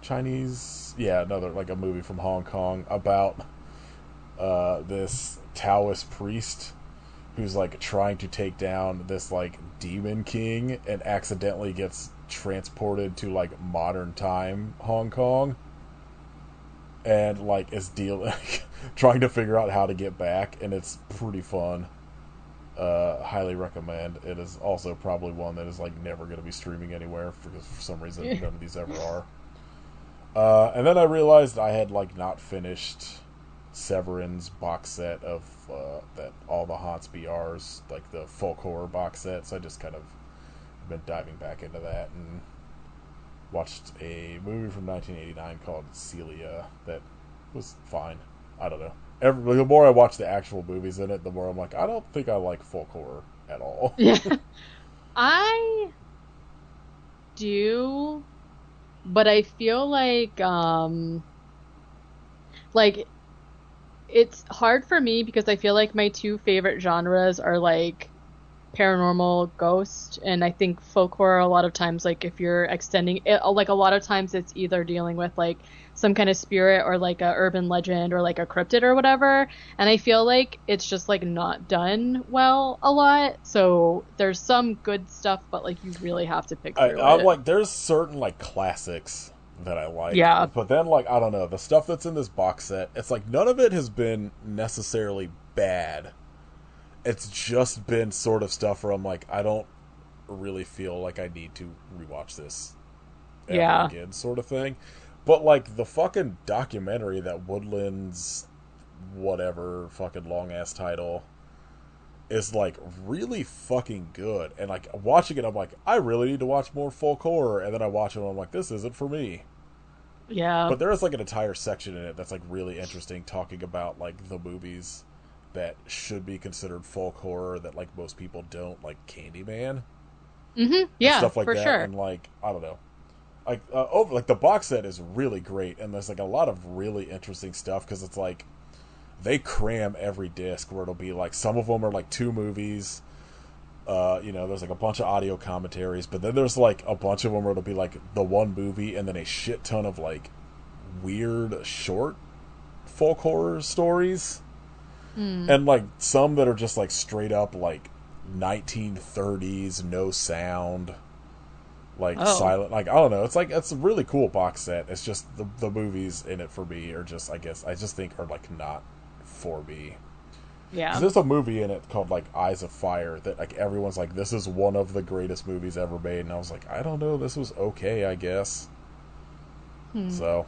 Chinese, yeah, another like a movie from Hong Kong about this Taoist priest who's like trying to take down this like demon king and accidentally gets transported to like modern time Hong Kong and like is dealing trying to figure out how to get back, and it's pretty fun. Highly recommend. It is also probably one that is like never going to be streaming anywhere because for some reason none of these ever are. And then I realized I had like not finished Severin's box set of that all the Hans BRs, like the folk horror box set. So I just kind of been diving back into that and watched a movie from 1989 called Celia that was fine. I don't know. The more I watch the actual movies in it, the more I'm like, I don't think I like folk horror at all. Yeah. I do, but I feel like it's hard for me because I feel like my two favorite genres are like paranormal ghost, and I think folk horror a lot of times, like if you're extending it, like a lot of times it's either dealing with like some kind of spirit or like a urban legend or like a cryptid or whatever, and I feel like it's just like not done well a lot. So there's some good stuff, but like you really have to pick through I'm it. like, there's certain like classics that I like, Yeah. but then like I don't know, the stuff that's in this box set, it's like none of it has been necessarily bad. It's just been sort of stuff where I'm like, I don't really feel like I need to rewatch this ever Yeah. again, sort of thing. But like the fucking documentary that Woodlands, whatever fucking long ass title, is like really fucking good. And like watching it, I'm like, I really need to watch more folk horror. And then I watch it, and I'm like, this isn't for me. Yeah. But there is like an entire section in it that's like really interesting, talking about like the movies that should be considered folk horror that like most people don't, like Candyman Mm-hmm. and Yeah, stuff like for that. sure. And like I don't know, like over like the box set is really great, and there's like a lot of really interesting stuff because it's like they cram every disc where it'll be like some of them are like two movies. There's like a bunch of audio commentaries, but then there's like a bunch of them where it'll be like the one movie and then a shit ton of like weird short folk horror stories. Hmm. And like some that are just like straight up like 1930s no sound, like Oh. silent, like I don't know, it's like it's a really cool box set. It's just the movies in it for me are just, I guess I just think are like not for me. Because Yeah. there's a movie in it called like Eyes of Fire that like everyone's like, this is one of the greatest movies ever made, and I was like, I don't know, this was okay, I guess. Hmm. So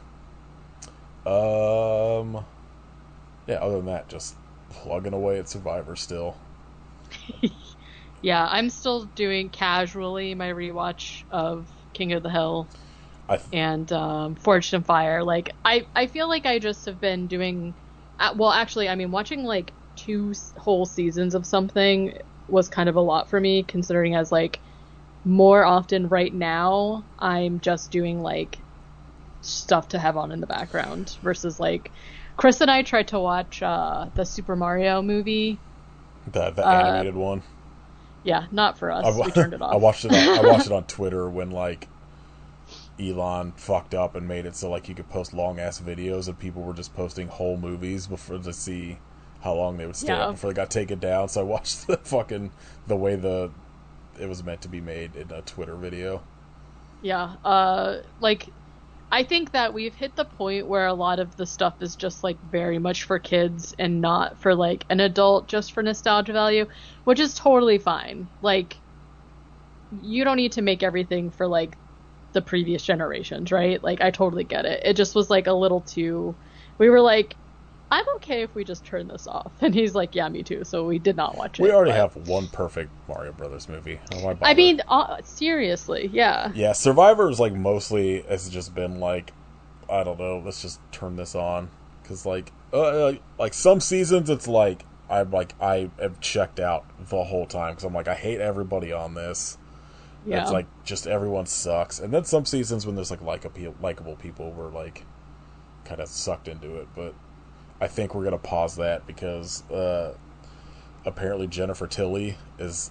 um yeah, other than that, just plugging away at Survivor still. Yeah, I'm still doing casually my rewatch of King of the Hill I and Forged in Fire. Like I feel like I just have been doing well, actually, I mean watching like whole seasons of something was kind of a lot for me, considering as like more often right now I'm just doing like stuff to have on in the background versus like Chris and I tried to watch the Super Mario movie. the Uh animated one. yeah, not for I, us. We turned it I off. watched it. I watched it on Twitter when like Elon fucked up and made it so like you could post long ass videos and people were just posting whole movies before to see how long they would stay up Yeah. before they got taken down. So I watched the way it was meant to be made in a Twitter video. Yeah. Like I think that we've hit the point where a lot of the stuff is just like very much for kids and not for like an adult just for nostalgia value, which is totally fine. Like you don't need to make everything for like the previous generations, right? Like I totally get it. It just was like a little too we were like I'm okay if we just turn this off. And he's like, yeah, me too. So we did not watch We it. already But have one perfect Mario Brothers movie. Why I bother? mean, seriously, yeah. Yeah, Survivor's like mostly has just been like, I don't know, let's just turn this on because like some seasons it's like I have checked out the whole time because I'm like, I hate everybody on this. It's Yeah. like just everyone sucks. And then some seasons when there's like likable people, we're like kind of sucked into it. But I think we're gonna pause that because apparently Jennifer Tilly is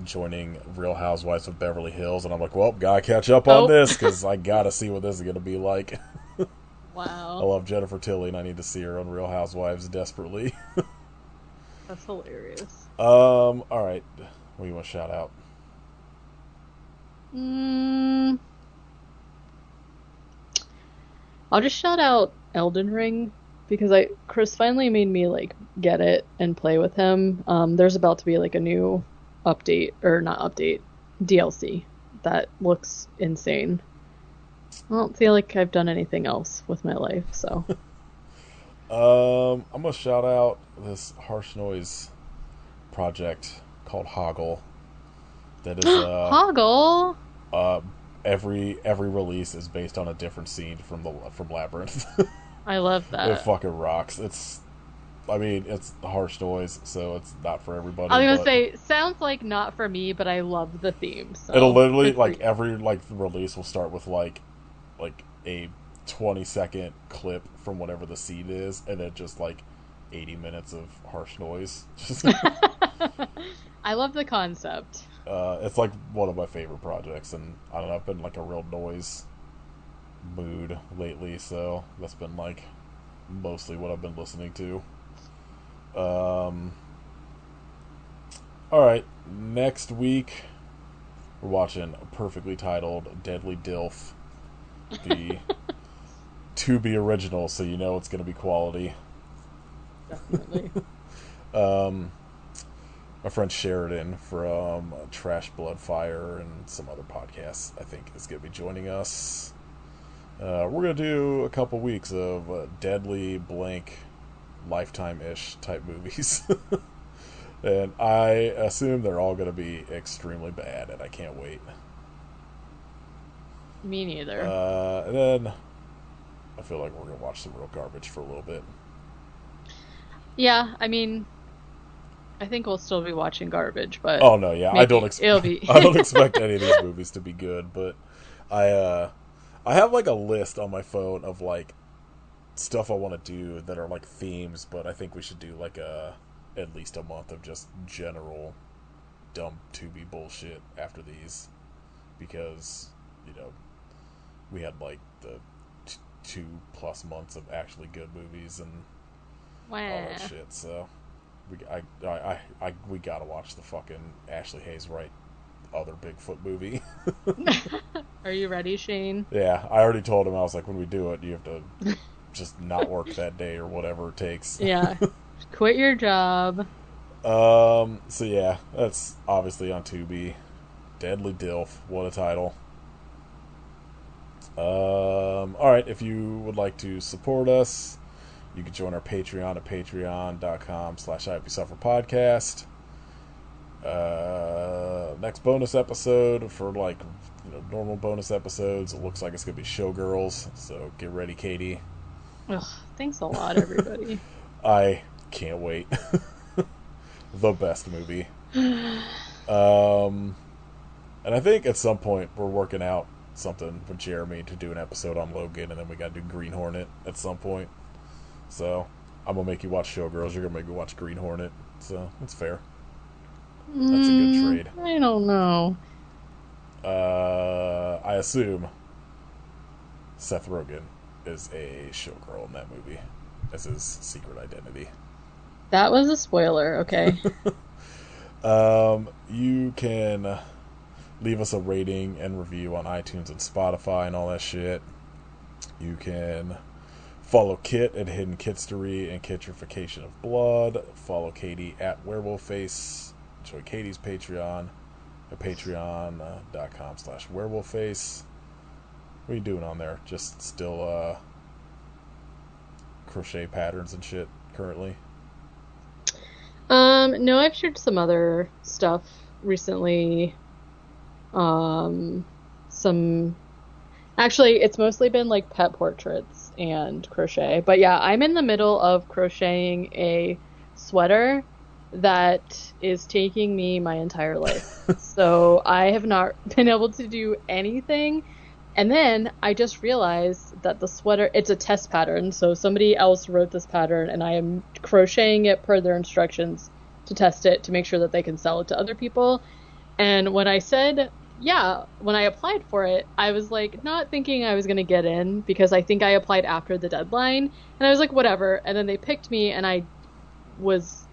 joining Real Housewives of Beverly Hills, and I'm like, well, gotta catch up on Oh. this because I gotta see what this is gonna be like. I Wow. love Jennifer Tilly, and I need to see her on Real Housewives desperately. That's hilarious. All right, what do you want to shout out? Mm, I'll just shout out Elden Ring because I Chris finally made me like get it and play with him. There's about to be like a new update or not update DLC that looks insane. I don't feel like I've done anything else with my life, so. I'm gonna shout out this harsh noise project called Hoggle. That is Hoggle. uh every release is based on a different scene from Labyrinth. I love It that. fucking rocks. I mean, it's harsh noise, so it's not for I everybody, was gonna but say, sounds like not for me, but I love the theme, it'll so literally good for like you. every like release will start with like a 20-second clip from whatever the scene is, and then just like 80 minutes of harsh noise. Just I love the concept. it's like one of my favorite projects, and I don't know, I've been like a real noise mood lately, so that's been like mostly what I've been listening to. Um, all right, next week we're watching a perfectly titled Deadly Dilf, the to be original, so you know it's going to be quality. Definitely. Um, my friend Sheridan from Trash Blood Fire and some other podcasts, I think, is going to be joining us. We're going to do a couple weeks of deadly blank lifetime-ish type movies. And I assume they're all going to be extremely bad, and I can't wait. Me neither. And then I feel like we're going to watch some real garbage for a little bit. Yeah, I mean, I think we'll still be watching garbage, but Oh no, yeah, maybe it'll be. I don't expect any of these movies to be good, but I have like a list on my phone of like stuff I want to do that are like themes, but I think we should do like at least a month of just general dumb to be bullshit after these because you know we had like the 2+ months of actually good movies and all that Wah. shit. So we gotta watch the fucking Ashley Hayes Wright other Bigfoot movie. Are you ready, Shane? Yeah, I already told him I was like, when we do it, you have to just not work that day or whatever it takes. Yeah. Quit your job. So yeah, that's obviously on Tubi. Deadly Dilf, what a title. Alright, if you would like to support us, you can join our Patreon at patreon.com/IFBSufferPodcast. Next bonus episode for like normal bonus episodes, it looks like it's gonna be Showgirls, so get ready, Katie. Ugh, thanks a lot, everybody. I can't wait. The best movie. Um, and I think at some point we're working out something with Jeremy to do an episode on Logan, and then we gotta do Green Hornet at some point. So I'm gonna make you watch Showgirls. You're gonna make me watch Green Hornet. So that's fair. That's a good trade. I don't know. I assume Seth Rogen is a showgirl in that movie as his secret identity. That was a spoiler, okay. You can leave us a rating and review on iTunes and Spotify and all that shit. You can follow Kit at Hidden Kitstery and Kitrification of Blood. Follow Katie at WerewolfFace. Join Katie's Patreon at patreon.com/werewolfface. What are you doing on there? Just still crochet patterns and shit currently? No, I've shared some other stuff recently. Um, some Actually, it's mostly been like pet portraits and crochet. But yeah, I'm in the middle of crocheting a sweater that is taking me my entire life. So I have not been able to do anything. And then I just realized that the sweater, it's a test pattern. So somebody else wrote this pattern and I am crocheting it per their instructions to test it to make sure that they can sell it to other people. And when I said, yeah, when I applied for it, I was like not thinking I was going to get in because I think I applied after the deadline. And I was like, whatever. And then they picked me and I was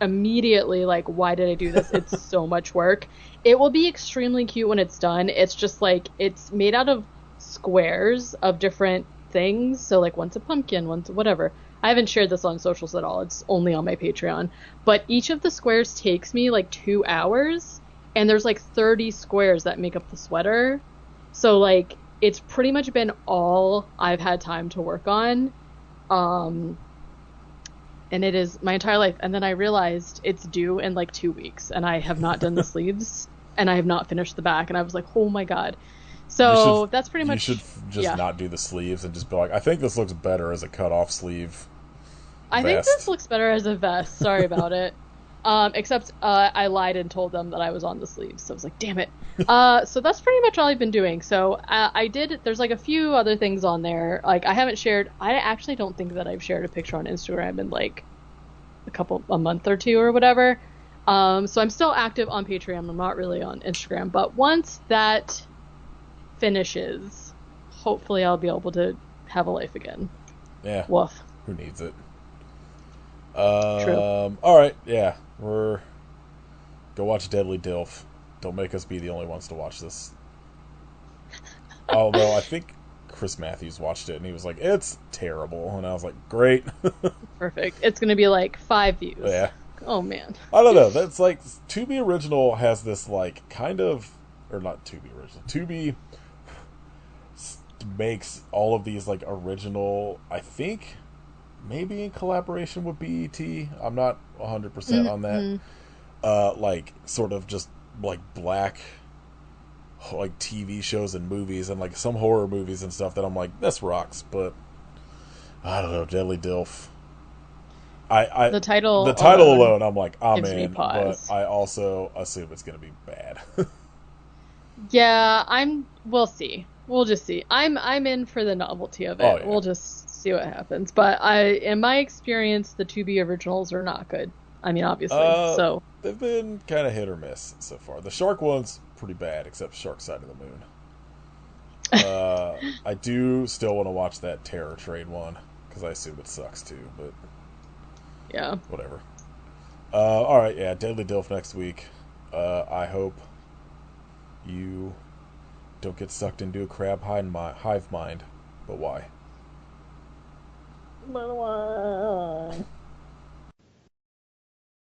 immediately like, why did I do this? It's so much work. It will be extremely cute when it's done. It's just like it's made out of squares of different things. So like one's a pumpkin, one's whatever. I haven't shared this on socials at all. It's only on my Patreon. But each of the squares takes me like 2 hours, and there's like 30 squares that make up the sweater. So like it's pretty much been all I've had time to work on. Um, and it is my entire life. And then I realized it's due in like 2 weeks, and I have not done the sleeves, and I have not finished the back, and I was like, oh my god. So that's pretty you much, should just yeah. not do the sleeves and just be like, I think this looks better as a cut off sleeve I think this vest. looks better as a vest. Sorry about it. Except I lied and told them that I was on the sleeves, so I was like, damn it. So that's pretty much all I've been doing. So I did. There's like a few other things on there. Like I haven't shared. I actually don't think that I've shared a picture on Instagram in like a month or two or whatever. So I'm still active on Patreon. I'm not really on Instagram, but once that finishes, hopefully I'll be able to have a life again. Yeah, Woof. who needs it? True. All right, yeah, we're go watch Deadly Dilf. Don't make us be the only ones to watch this. Although I think Chris Matthews watched it and he was like, "It's terrible," and I was like, "Great." Perfect. It's gonna be like 5 views. Yeah, Oh man. I don't know. That's like To Be Original has this like kind of, or not To Be Original. To Be makes all of these like original. I think maybe in collaboration with BET. I'm not 100% on that. Mm-hmm. Like sort of just like black like TV shows and movies and like some horror movies and stuff that I'm like, this rocks, but I don't know, Deadly Dilf. The The title title alone alone I'm like, I'm gives me in, but pause. I also assume it's gonna be bad. Yeah, we'll see. We'll just see. I'm in for the novelty of Oh it. yeah. We'll just see what happens. But in my experience, the 2B originals are not good. I mean, obviously. Uh So, they've been kind of hit or miss so far. The shark one's pretty bad, except Shark Side of the Moon. I do still want to watch that Terror Train one because I assume it sucks too, but yeah. whatever. All right, yeah, Deadly Dilf next week. I hope you don't get sucked into a hive mind, but why?